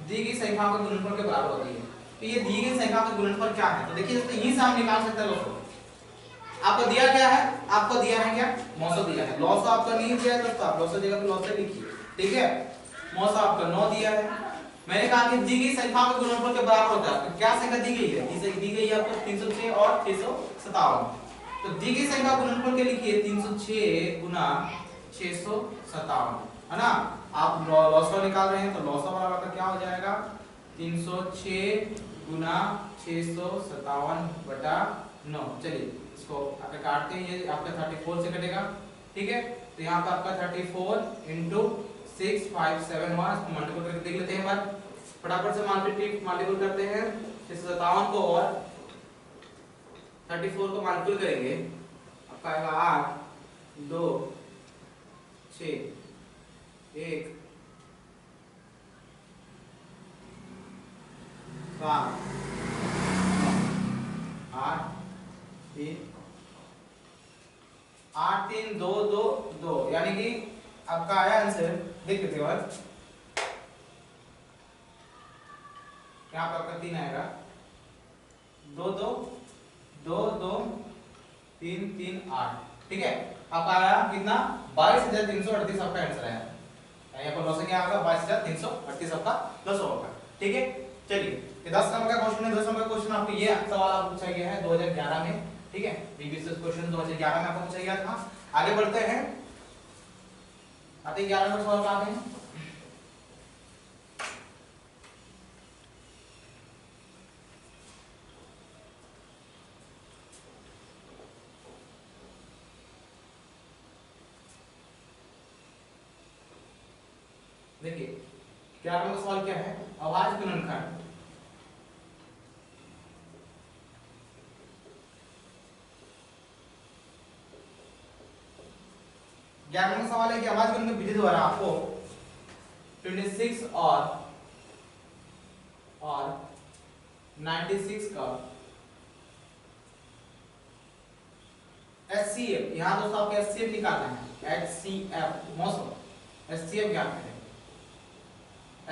दी गई संख्याओं के गुणनफल के बराबर होती है। तो ये दी गई संख्या का गुणनफल क्या है, तो देखिए दोस्तों यहीं से हम निकाल सकते हैं लॉसो। आपको दिया क्या है, आपको दिया है क्या, मौसो दिया है। लॉसो आपका नहीं दिया है दोस्तों, आप लॉसो जगह पे लॉसो लिखिए, ठीक है। मौसो आपका 9 दिया है। मैंने कहा कि दी गई संख्याओं के गुणनफल के बराबर होता है। क्या संख्या दी गई है, दी गई है आपको 306 और 657। तो दी गई संख्या गुणनफल के लिखिए 306 गुना 657, है ना। आप लॉसो निकाल रहे हैं तो लॉसो बराबर का क्या हो जाएगा, 306 गुना 657/9। चलिए इसको आपके काटते हैं, ये आपका 34 से कटेगा, ठीक है। तो यहाँ पर आपका 34 इंटू 6571, इसको मल्टीपल करके देख लेते हैं एक बार, फटाफट से मल्टीपल करते हैं 657 को और 34 को मल्टीपल करेंगे, आपका आएगा 8 2 6 1 7 8 3 8 3 2 2 2, यानी कि आपका आया आंसर, देख लेते हैं यहाँ पर आपका 3 आएगा, 2 2 2 2 3 3 8, ठीक है। आपका आया कितना, 22,338 आपका आंसर आया। यहाँ पर लॉस क्या आएगा, 22,338 आपका लॉस होगा, ठीक है। चलिए ये 10 नंबर का क्वेश्चन है। 10 नंबर का क्वेश्चन आपको ये सवाल आपको पूछा गया है 2011 में, ठीक है। प्रीवियस क्वेश्चन 2011 में आपको पूछा गया था। आगे बढ़ते हैं, आते 11 नंबर सवाल कहाँ पे है, देखिए 11 नंबर सवाल क्या है, आवाज गुणनखंड। ग्यारहवां सवाल है कि आवाज गुणनखंड विधि द्वारा आपको 26 और 96 का HCF, यहाँ दोस्तों आपको HCF निकालना है, HCF मौसम HCF ज्ञात करें,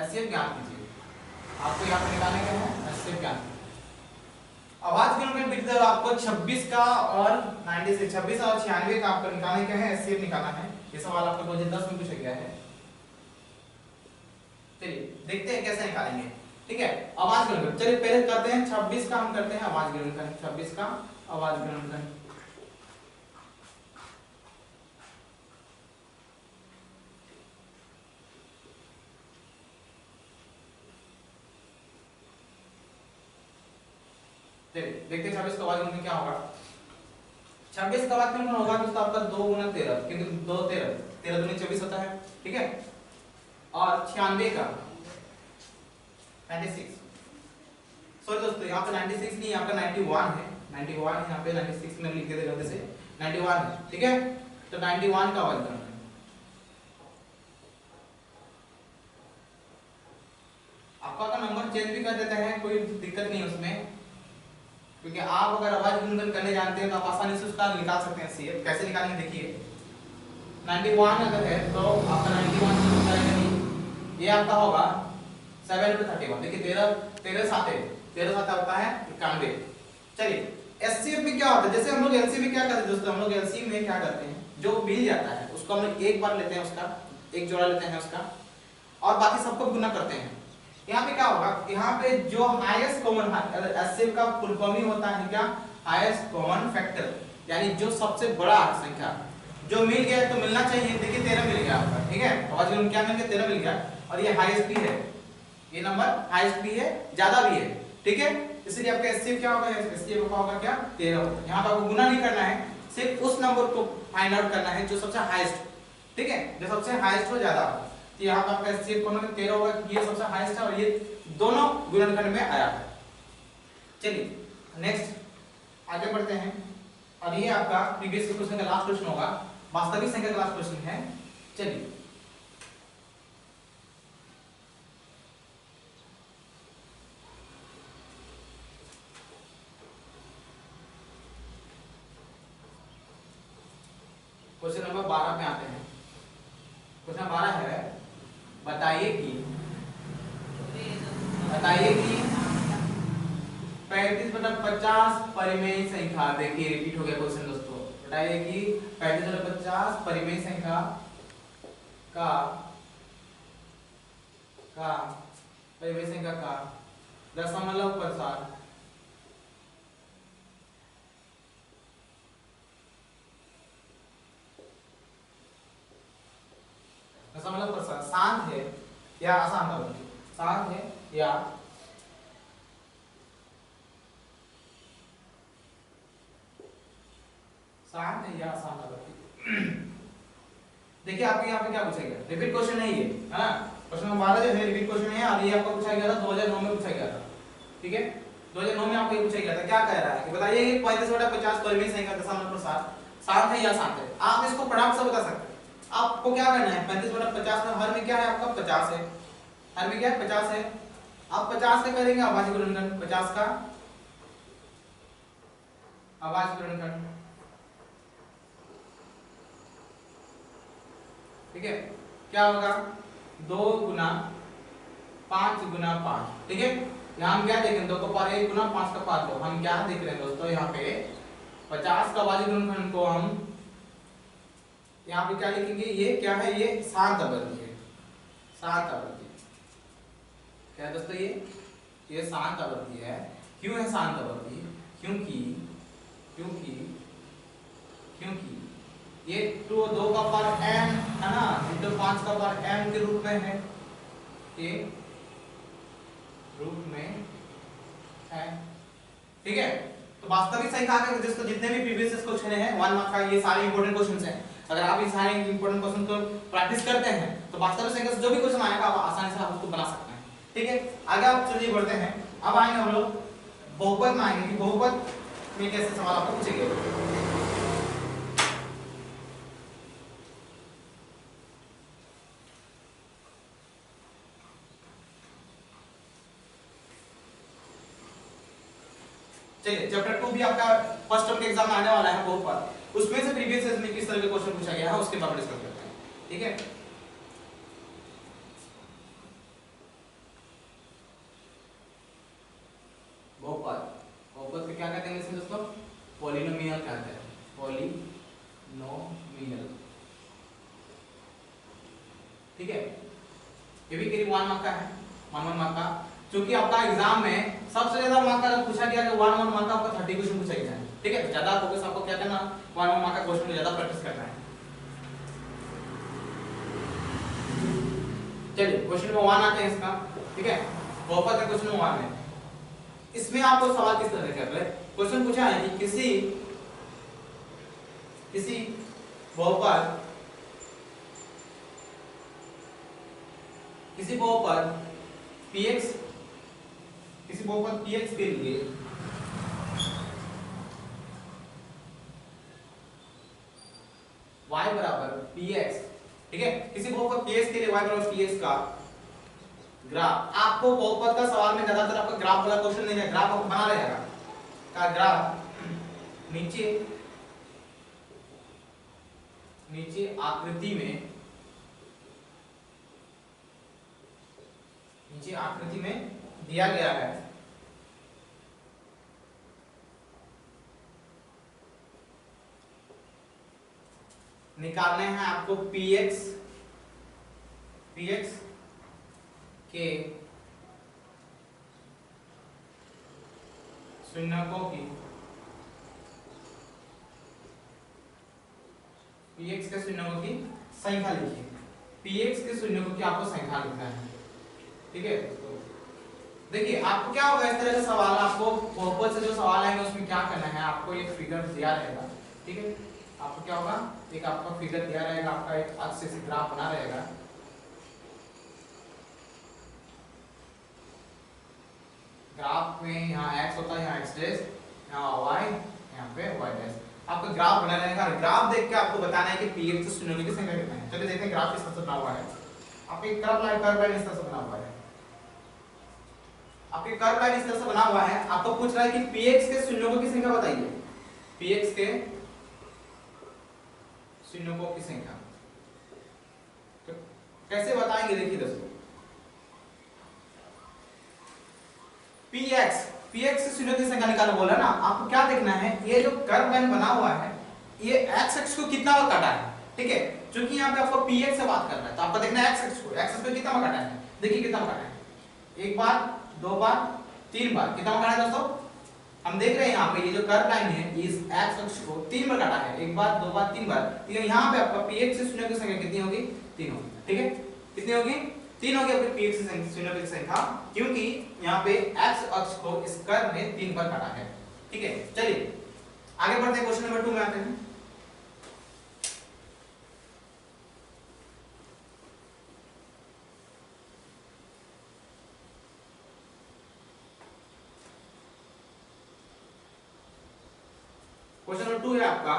HCF ज्ञात कीजिए, आपको यहाँ पे निकालने के हैं HCF ज्ञात। आवाज गुणनखंड विधि द्वारा आपको 26 का और 96, 26 और 96 का आपको निकालने के हैं, HCF निकालना है। ये सवाल आपको 2010 में पूछा गया है। चलिए देखते हैं कैसे निकालेंगे, ठीक है। आवाज गुणनखंड, चलिए पहले करते हैं 26 का, हम करते हैं आवाज गुणनखंड। 26 का आवाज गुणनखंड, देखते हैं 26 का आवाज गुणनखंड क्या होगा। 26 का आवाज गुणनखंड होगा दोस्तों आपका 2 गुना 13, क्योंकि 2 13 13 दूनी 24 होता है, ठीक है। और 96 का 96, सॉरी दोस्तों यहाँ पे 96 नहीं, यहाँ पे 91 है, 91 यहाँ पे 96 में लिख देते गलती से 91 है, ठीक है। तो 91 का आवाज गुणनखंड, आपका का नंबर चेंज भी कर देते हैं, कोई दिक्कत नहीं उसमें, क्योंकि आप अगर आवाज गुणनखंड करने जानते हैं तो आप आसानी से उसका निकाल सकते हैं। CF कैसे निकालेंगे देखिए, 91 अगर है तो आपका 91 से होता है नहीं, ये आपका होगा 7 into 31, देखिए 13 साथ होता है 91। चलिए HCF में क्या होता है, जैसे हम लोग LCM में क्या करते हैं दोस्तों, हम लोग LCM में क्या करते हैं, जो मिल जाता है उसको हम लोग एक बार लेते हैं, उसका एक जोड़ा लेते हैं उसका, और बाकी सबको गुना करते हैं। यहाँ पे क्या होगा, यहाँ पे जो हाईएस्ट कॉमन, HCF का फुल फॉर्म ही होता है क्या, हाईएस्ट कॉमन फैक्टर, यानी जो सबसे बड़ा संख्या जो मिल गया तो मिलना चाहिए। देखिए 13 मिल गया आपका, ठीक है। आवाज गुणनखंड क्या मिल गया, 13 मिल गया, और ये हाईएस्ट भी है, ये नंबर हाईएस्ट भी है, ज्यादा भी है, ठीक है। इसलिए आपका HCF क्या होगा, HCF का होगा क्या 13 होगा। यहाँ पर आपको गुना नहीं करना है, सिर्फ उस नंबर को फाइंड आउट करना है जो सबसे हाईएस्ट, ठीक है, जो सबसे हाईएस्ट हो ज्यादा। तो यहाँ पर आपका HCF कौन होगा 13 होगा, ये सबसे हाईएस्ट है और ये दोनों गुणनखंड में आया है। चलिए नेक्स्ट आगे बढ़ते हैं और ये आपका प्रीवियस क्वेश्चन का लास्ट क्वेश्चन होगा, वास्तविक संख्या का लास्ट क्वेश्चन है। चलिए क्वेश्चन नंबर 12 पे आते हैं। क्वेश्चन 12 है, बताइए कि 35/50 परिमेय संख्या, देखिए रिपीट हो गया क्वेश्चन दोस्तों। बताइए कि 35/50 परिमेय संख्या का परिमेय संख्या का दशमलव प्रसार शांत है या अशांत अवधि, शांत है या शांत है या अशांत अवधि। देखिए आपके यहाँ पे क्या पूछा गया, रिपीट क्वेश्चन है ये, है ना। क्वेश्चन नंबर 12 जो है रिपीट क्वेश्चन है और ये आपको पूछा गया था 2009 में पूछा गया था, ठीक है। 2009 में आपको ये पूछा गया था। क्या कह रहा है कि बताइए 35/50 परिमेय संख्या दशमलव प्रसार शांत है या अशांत है। आप इसको फटाफट से बता सकते हैं। आपको क्या करना है, 35/50 में हर में क्या है आपका 50 है, हर में क्या है 50 है। आप 50 का करेंगे अभाज्य गुणनखंड, 50 का अभाज्य गुणनखंड, ठीक है। क्या होगा 2 गुना 5 गुना 5, ठीक है। यहाँ हम क्या देख रहे हैं, 2 का पावर 1 गुना 5 का पावर 2। हम क्या देख रहे हैं दोस्तों, यहाँ पे 50 का अभाज्य गुणनखंड को हम यहाँ पे क्या लिखेंगे, ये क्या है, ये शांत अवधि है, शांत अवधि। क्या है दोस्तों, ये शांत अवधि है। क्यों है शांत अवधि, क्योंकि ये 2 का पावर m है ना, इंटू 5 का पावर m के रूप में है, के रूप में है, ठीक है। तो वास्तविक संख्या के जिसको जितने भी प्रीवियस क्वेश्चन हैं 1 मार्क का, ये सारे इंपॉर्टेंट क्वेश्चंस हैं। अगर आप इन सारे इंपॉर्टेंट क्वेश्चन को प्रैक्टिस करते हैं तो वास्तविक संख्या से जो भी क्वेश्चन आएगा आप आसानी से आप उसको बना सकते हैं, ठीक है। आगे आप चलिए बढ़ते हैं। अब आएंगे हम लोग बहुपद में, आएंगे कि बहुपद में कैसे सवाल आपको पूछेंगे। चलिए चैप्टर 2 भी आपका फर्स्ट टर्म के एग्जाम में आने वाला है बहुपद, उसमें से प्रीवियस ईयर में किस तरह के क्वेश्चन पूछा गया है उसके बारे में डिस्कस करते हैं, ठीक है। बहुपद को क्या कहते हैं इसमें दोस्तों, पॉलिनोमियल कहते हैं, पॉलिनोमियल, ठीक है। ये भी करीब 1 मार्क का है, 1 मार्क का। क्योंकि आपका एग्जाम में सबसे ज्यादा मार्क का पूछा गया कि 1 मार्क का आपका 30 क्वेश्चन पूछा गया है, ठीक है। ज्यादा फोकस आपको क्या करना, 1 मार्क का क्वेश्चन में ज्यादा प्रैक्टिस करना है। चलिए क्वेश्चन नंबर 1 आते हैं इसका, ठीक है। बहुपद का क्वेश्चन नंबर 1 है। इसमें आपको सवाल किस तरह का है, क्वेश्चन पूछा है कि किसी बहुपद px के लिए y बराबर px, ठीक है। किसी बहुपद px के लिए y बराबर px का ग्राफ, आपको बहुपद का सवाल में ज्यादातर आपका ग्राफ वाला क्वेश्चन नहीं है, ग्राफ आपको बना रहेगा का ग्राफ नीचे आकृति में दिया गया है। निकालने हैं आपको px के शून्यकों की, px के शून्यकों की संख्या लिखिए, px के शून्यकों की आपको संख्या लिखना है, ठीक है। तो देखिए आपको क्या होगा, इस तरह का सवाल आपको बहुपद से जो सवाल आएंगे उसमें क्या करना है, आपको एक फिगर दिया रहेगा, ठीक है। आपको क्या होगा, एक आपका फिगर दिया रहेगा, आपका एक अक्ष से ग्राफ बना रहेगा, ग्राफ में यहाँ x होता है, यहाँ x', यहाँ y, पे y डैश। आपका ग्राफ बना रहेगा, ग्राफ देख के आपको बताना है कि px से शून्यों की संख्या कितना है। चलिए देखते हैं ग्राफ किस तरह से बना हुआ है। आपके कर्व लाइन इस तरह से बना हुआ है, आपके कर्व लाइन इस तरह से बना हुआ है। आपको पूछ रहा है कि px के शून्यों की संख्या बताइए, px के शून्यों की संख्या तो कैसे बताएंगे, देखिए दोस्तों px से शून्यों की संख्या निकालना बोला ना, आपको क्या देखना है, ये जो कर्व लाइन बना हुआ है ये x अक्ष को कितना बार काटा है, ठीक है। क्योंकि यहाँ पे आपको px से बात करना है तो आपको देखना है x अक्ष को कितना बार काटा है। देखिए कितना बार काटा है, एक बार, दो बार, तीन बार। कितना बार काटा है दोस्तों, हम देख रहे हैं यहाँ पे ये जो कर्व लाइन है इस x अक्ष को तीन बार काटा है, एक बार, दो बार, तीन बार। तो यहाँ पे आपका px से शून्यों की संख्या कितनी होगी, तीन होगी, ठीक है। कितनी होगी, तीन होगी आपके px से शून्यों की संख्या, क्योंकि यहाँ पे x अक्ष को इस कर्व ने तीन बार काटा है, ठीक है। चलिए आगे बढ़ते हैं, क्वेश्चन नंबर 2 में आते हैं। क्वेश्चन नंबर 2 है आपका,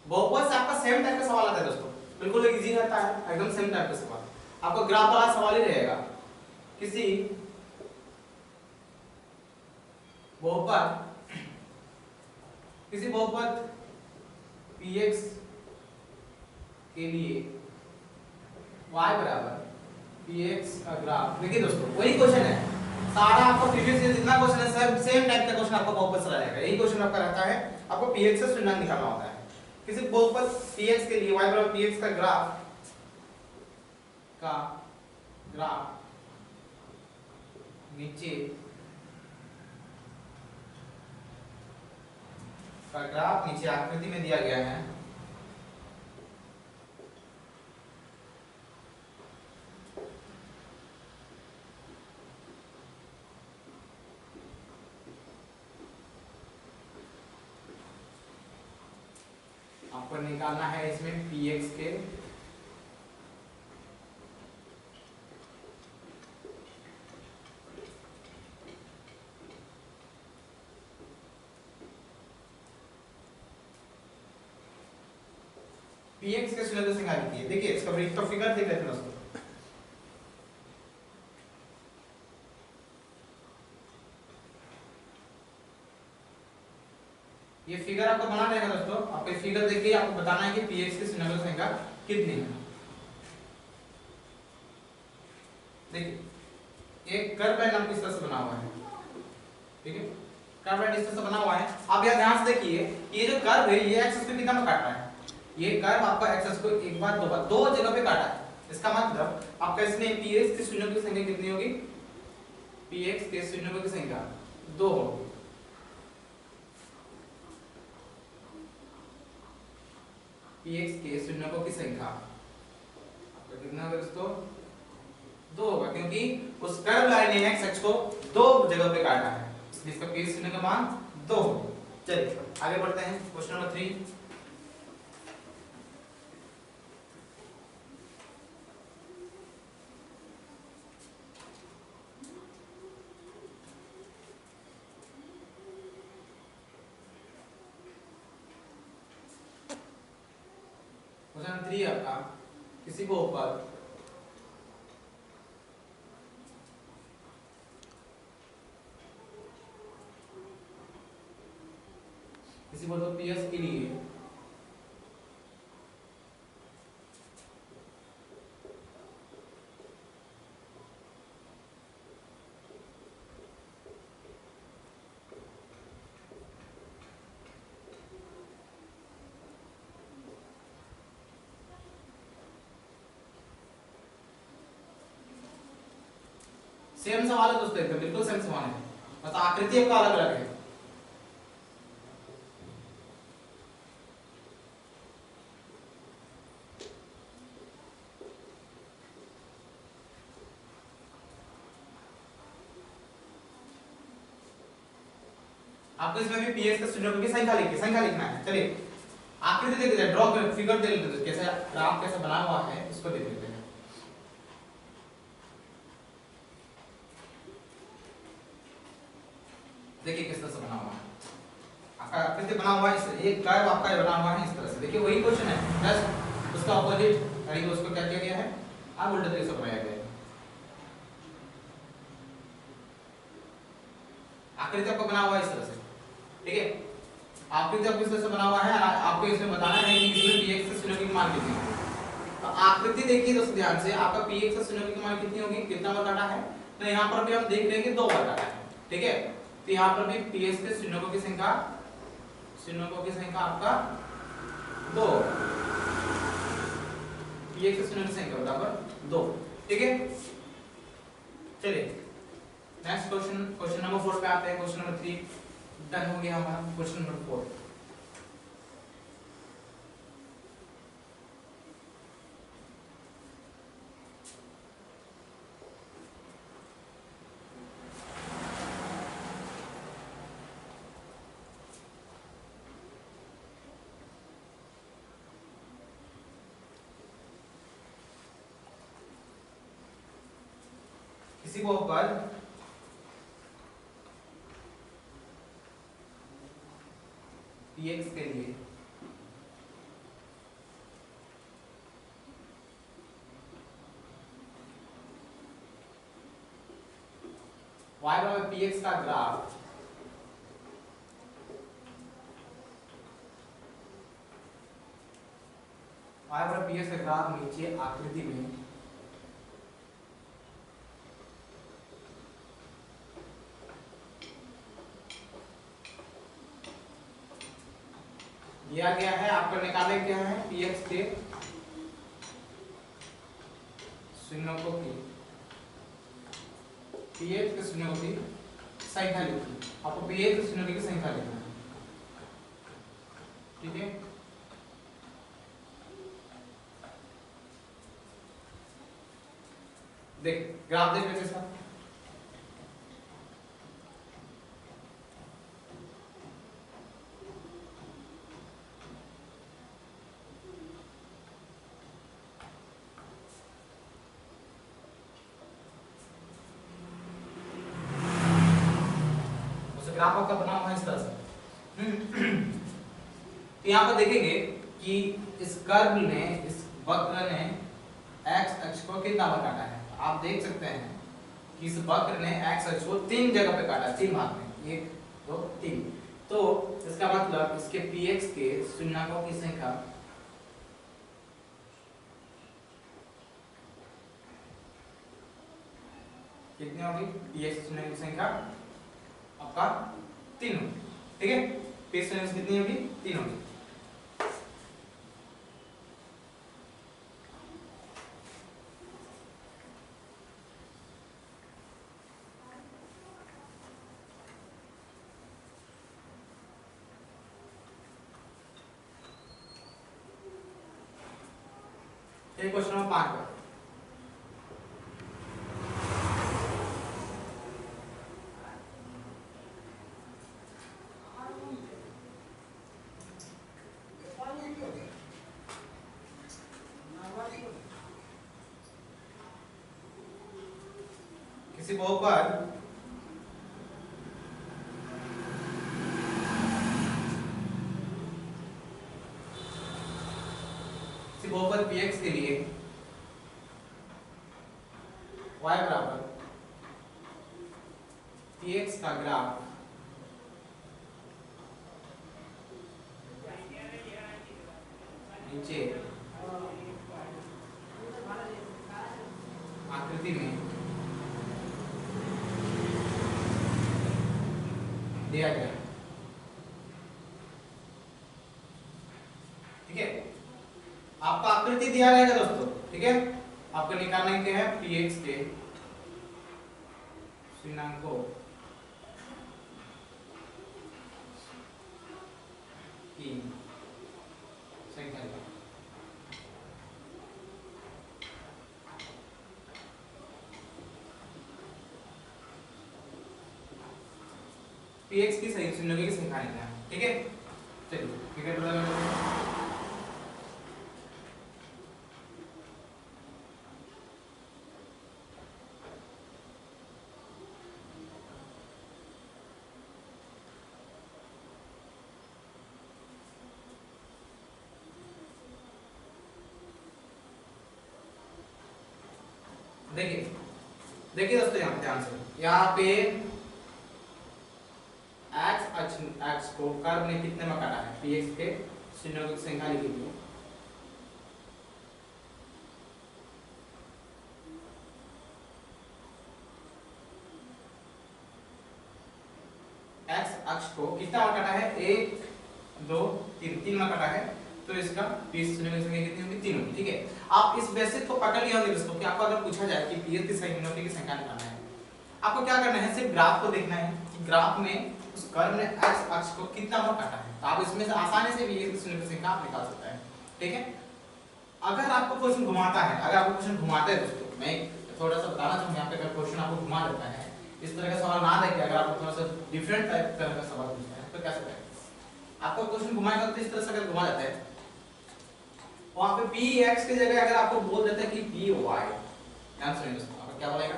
बहुपद से आपका सेम टाइप का सवाल आता है दोस्तों, बिल्कुल इजी रहता है, एकदम सेम टाइप का सवाल। आपका ग्राफ वाला सवाल ही रहेगा, किसी बहुपद px के लिए y बराबर px का ग्राफ। देखिए दोस्तों वही क्वेश्चन है, सारा आपको प्रीवियस ईयर जितना क्वेश्चन है सब सेम टाइप का क्वेश्चन आपको बहुपद से रहेगा। यही क्वेश्चन आपका रहता है, आपको px से शून्य निकालना होता है। किसी बहुपद px के लिए y बराबर px का ग्राफ नीचे का ग्राफ नीचे आकृति में दिया गया है। आपको निकालना है इसमें px के px के शून्य की संख्या लिखिए। देखिए इसका तो फिगर देख लेते हैं दोस्तों, ये फिगर आपको बना रहेगा दोस्तों। आपको ये फिगर देखिए, आपको बताना है कि px की शून्य की संख्या कितनी है। देखिए एक कर्व लाइन आपको इस तरह से बना हुआ है, ठीक है, कर्व लाइन इस तरह से बना हुआ है। आप यहां ध्यान से देखिए, ये जो कर्व है ये एक्सिस पे कितना में काट रहा है, ये कर्व आपका एक्सिस को एक बार, दो बार, दो जगह पे काटा है। इसका मतलब आपका इसमें px के शून्यों की संख्या कितनी होगी, px के शून्यों की संख्या 2 होगी। px के शून्यों की संख्या आपका कितना होगा दोस्तों, 2 होगा, क्योंकि उस कर्व लाइन ने x अक्ष को दो जगह पे काटा है, इसलिए इसका px शून्य का मान 2 होगा। चलिए आगे बढ़ते हैं, क्वेश्चन नंबर 3। क्वेश्चन 3 आपका, किसी बहुपद PS के लिए सेम सवाल है दोस्तों, एकदम बिल्कुल सेम सवाल है, बस आकृति आपका अलग अलग है। आपको इसमें भी पीएस का शून्यों की संख्या लिखना है। चलिए आकृति देख लेते हैं, ड्रॉ कर फिगर देख लेते हैं, कैसे ग्राफ कैसे बना हुआ है इसको देख लेते हैं। देखिए किस तरह से बना हुआ है, आपका आकृति बना हुआ है, एक कर्व आपका बना हुआ है इस तरह से। देखिए वही क्वेश्चन है, बस उसका ऑपोजिट यानी कि उसको क्या किया गया है, अब उल्टा तरीके से बनाया गया है। आकृति आपको बना हुआ है इस तरह से, ठीक है। आकृति आपको इस तरह से बना हुआ है, आपको इसमें बताना है कि इसमें px से शून्य की मान कितनी होगी। तो आकृति देखिए दोस्तों ध्यान से, आपका px से शून्य की मान कितनी होगी, कितना बार काटा है, तो यहाँ पर भी हम देख रहे हैं कि 2 बार काटा है, ठीक है। तो यहाँ पर भी px के शून्यों की संख्या आपका 2, px के शून्यों की संख्या बराबर 2, ठीक है। चलिए नेक्स्ट क्वेश्चन नंबर 4 पे आते हैं। क्वेश्चन नंबर 3 डन हो गया हमारा। क्वेश्चन नंबर 4, किसी बहुपद px के लिए y बराबर px का ग्राफ px का ग्राफ नीचे आकृति में दिया गया है। आपको निकाले क्या है, px के शून्यों की संख्या लिखी। आपको px के शून्यों की संख्या लिखना है, ठीक है। देख ग्राफ देख लेते हैं। ग्राफ आपका बना हुआ है इस तरह से। तो यहाँ पर देखेंगे कि इस कर्व ने, इस वक्र ने x अक्ष को कितना बार काटा है। आप देख सकते हैं कि इस वक्र ने x अक्ष को 3 जगह पे काटा, 3 भाग में, 1 2 3। तो इसका मतलब इसके px के शून्यकों की संख्या कितनी होगी, px शून्य की संख्या आपका 3 होगी, ठीक है। px शून्य कितनी होगी, 3 होगी। क्वेश्चन नंबर 5 पर किसी बहुपद px के लिए y बराबर px का ग्राफ नीचे आकृति में दिया गया, ठीक है। आपका आकृति दिया रहेगा दोस्तों, ठीक है। आपको निकालना क्या है, px के शून्याकों की संख्या। px की शून्यों की संख्या निकालना है, ठीक है। चलिए ठीक है। देखिए देखिए दोस्तों, यहाँ ध्यान से, यहाँ पे x को कर्व ने कितने में काटा है, px के शून्यों की संख्या लिखी हुई है। x अक्ष को कितना में काटा है, 1 2 3 में काटा है, तो इसका 20 शून्यों की संख्या कितनी होगी, 3 होगी। ठीक है, आप इस बेसिक को पकड़ लिया होंगे दोस्तों कि आपको अगर पूछा जाए कि px की शून्यों की संख्या निकालना है, आपको क्या करना है, सिर्फ ग्राफ को देखना है कि ग्राफ में उस कर्व ने x अक्ष को कितना में काटा है, तो आप इसमें से आसानी से px की शून्यों की संख्या आप निकाल सकते हैं। ठीक है, अगर आपको क्वेश्चन घुमाता है, अगर आपको क्वेश्चन घुमाता है दोस्तों, मैं थोड़ा सा बताना चाहूंगा यहाँ पे, अगर क्वेश्चन आपको घुमा देता है, इस तरह का सवाल ना देके अगर आपको थोड़ा सा डिफरेंट टाइप का सवाल पूछता है तो कैसे करें, आपको क्वेश्चन घुमाएगा तो इस तरह से अगर घुमा देता है, वहां पे px की जगह अगर आपको बोल देता है कि py, ध्यान सुनिए दोस्तों, आपको क्या बोलेगा,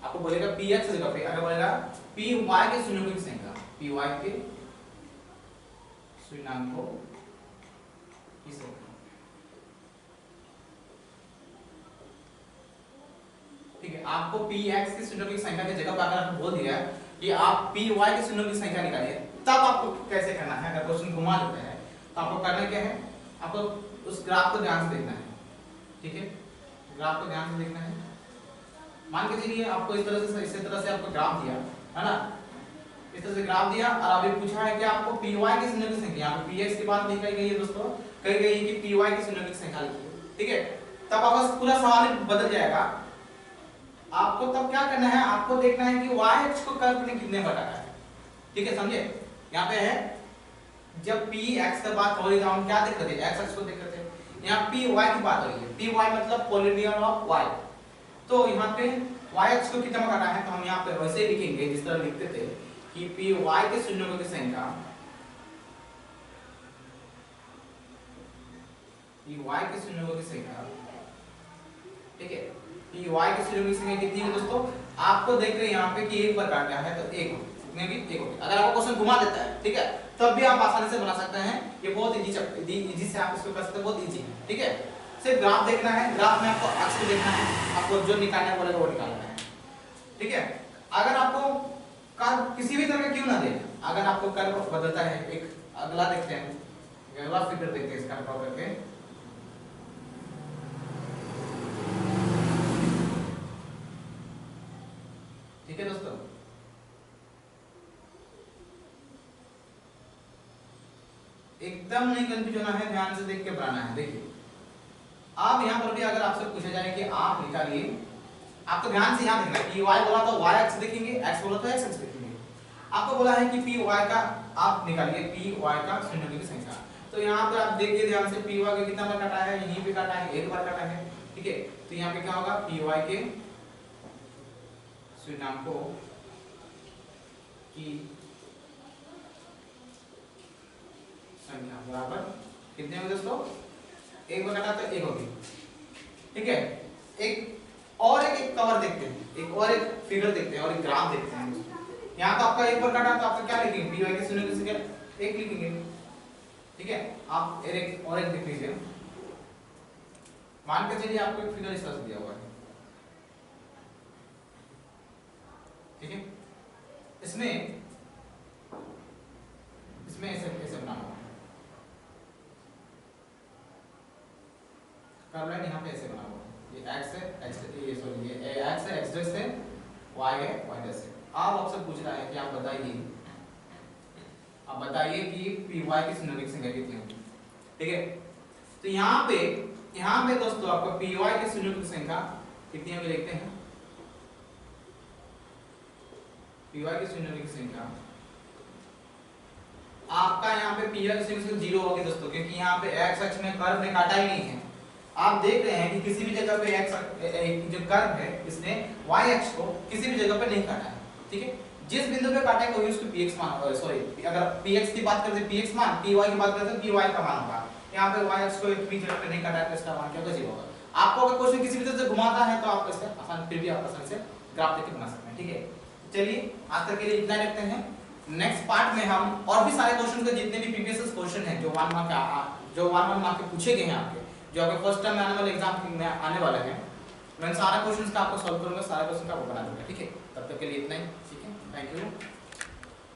आपको बोलेगा px की जगह पे अगर बोलेगा py के शून्यों की संख्या, py के शून्याङ्कों की संख्या। ठीक है, आपको px की शून्यों की संख्या की जगह पर अगर आपको बोल दिया कि आप py के शून्यों की संख्या निकालिए, तब आपको कैसे करना है, अगर क्वेश्चन घुमा देता है तो आपको करना क्या है, आपको उस ग्राफ को ध्यान से देखना है। ठीक है, ग्राफ को ध्यान से देखना है। मान के चलिए आपको इस तरह से आपको ग्राफ दिया है ना, इस तरह से ग्राफ दिया और अभी पूछा है कि आपको py की शून्यों की संख्या, यहाँ पे px की बात नहीं कही गई है दोस्तों, कही गई है कि py की शून्यों की संख्या लिखिए। ठीक है, तब आपका पूरा सवाल बदल जाएगा। आपको तब क्या करना है, आपको देखना है कि y अक्ष को कर्व ने कितने में काटा है। ठीक है, समझे, यहाँ पे है जब px की बात हो रही है हम क्या देख रहे थे, x अक्ष को देख रहे थे, यहाँ py की बात हो रही है, py मतलब पॉलिनियम ऑफ y, तो यहाँ पे y अक्ष को कितना में काटा है, तो हम यहाँ पे वैसे ही लिखेंगे जिस तरह लिखते थे कि py के शून्यों की संख्या, py के शून्यों की संख्या, ठीक है, py की शून्यों की संख्या कितनी है दोस्तों, आपको देख रहे हैं यहाँ पे कि 1 पर काटा है तो 1 में भी 1 होगी। अगर आपको क्वेश्चन घुमा देता है, ठीक है, तब भी आप आसानी से बना सकते हैं, ये बहुत इजी से आप इसको कर सकते हैं, बहुत इजी है। ठीक है, सिर्फ ग्राफ देखना है, ग्राफ में आपको अक्ष को देखना है, आपको जो निकालना है बोलेगा वो निकालना है। ठीक है, अगर आपको कर्व किसी भी तरह का क्यों ना दे, अगर आपको कर्व बदलता है, एक अगला देखते हैं, अगला फिगर देखते हैं इसका ड्रॉ करके। ठीक है दोस्तों, एकदम नहीं कंफ्यूज होना है, ध्यान से देख के बनाना है। देखिए आप यहाँ पर भी अगर आपसे पूछा जाए कि आप निकालिए, आपको ध्यान से यहाँ देखना है, py बोला तो y अक्ष देखेंगे, x बोला तो x अक्ष देखेंगे। आपको बोला है कि py का आप निकालिए, py का शून्यों की संख्या, तो यहाँ पे आप देखिए ध्यान से, py का कितना बार काटा है, यहीं पे काटा है, 1 बार काटा है। ठीक है, तो यहाँ पे क्या होगा, py के शून्याङ्कों की संख्या बराबर कितने होंगे दोस्तों, 1 बार काटा तो 1 होगी। ठीक है, एक कवर देखते हैं, एक फिगर देखते हैं और एक ग्राफ देखते हैं। यहाँ तो आपका 1 बार काटा तो आपका क्या लिखेंगे, py की शून्यों की संख्या 1 लिखेंगे। ठीक है, आप एक देख लीजिए, मान के चलिए आपको एक फिगर इस तरह से दिया हुआ है। ठीक है, इसमें ऐसे बनाना होगा, कर्व लाइन यहाँ पे ऐसे बना हुआ है, ये x है, ये x है, x डैश है, y है, y डैश है। अब आपसे पूछ रहा है कि आप बताइए कि py की शून्यों की संख्या कितनी होगी। ठीक है, तो यहाँ पे दोस्तों आपको py की शून्यों की संख्या कितनी होगी देखते हैं। py की शून्यों की संख्या आपका यहाँ पे py की शून्यों की 0 होगी दोस्तों, क्योंकि यहाँ पे x अक्ष में कर्व ने काटा ही नहीं है। आप देख रहे हैं कि किसी भी जगह पे x जो कर्व है इसने y अक्ष को किसी भी जगह पे नहीं काटा है। ठीक है, जिस बिंदु पे काटा है वही उसको px मान होगा, सॉरी अगर px की बात करते हैं px मान, py की बात करते हैं py का मान होगा। यहाँ पे y अक्ष को एक भी जगह पे नहीं काटा है तो इसका मान क्या होगा, 0 होगा। आपको अगर क्वेश्चन किसी भी तरह से घुमाता है तो आप इसका आसान फिर भी आप आसान से ग्राफ देके बना सकते हैं। ठीक है, चलिए आज तक के लिए इतना रखते हैं। नेक्स्ट पार्ट में हम और भी सारे क्वेश्चन के जितने भी प्रीवियस क्वेश्चन हैं जो 1 मार्क के पूछे गए हैं आपके, जो आपके फर्स्ट टाइम में आने वाले एग्जाम में आने वाले हैं, मैं सारा क्वेश्चन का आपको सॉल्व करूंगा, सारा क्वेश्चन का आपको बना दूंगा, ठीक है। तब तक के लिए इतना ही, ठीक है, थैंक यू।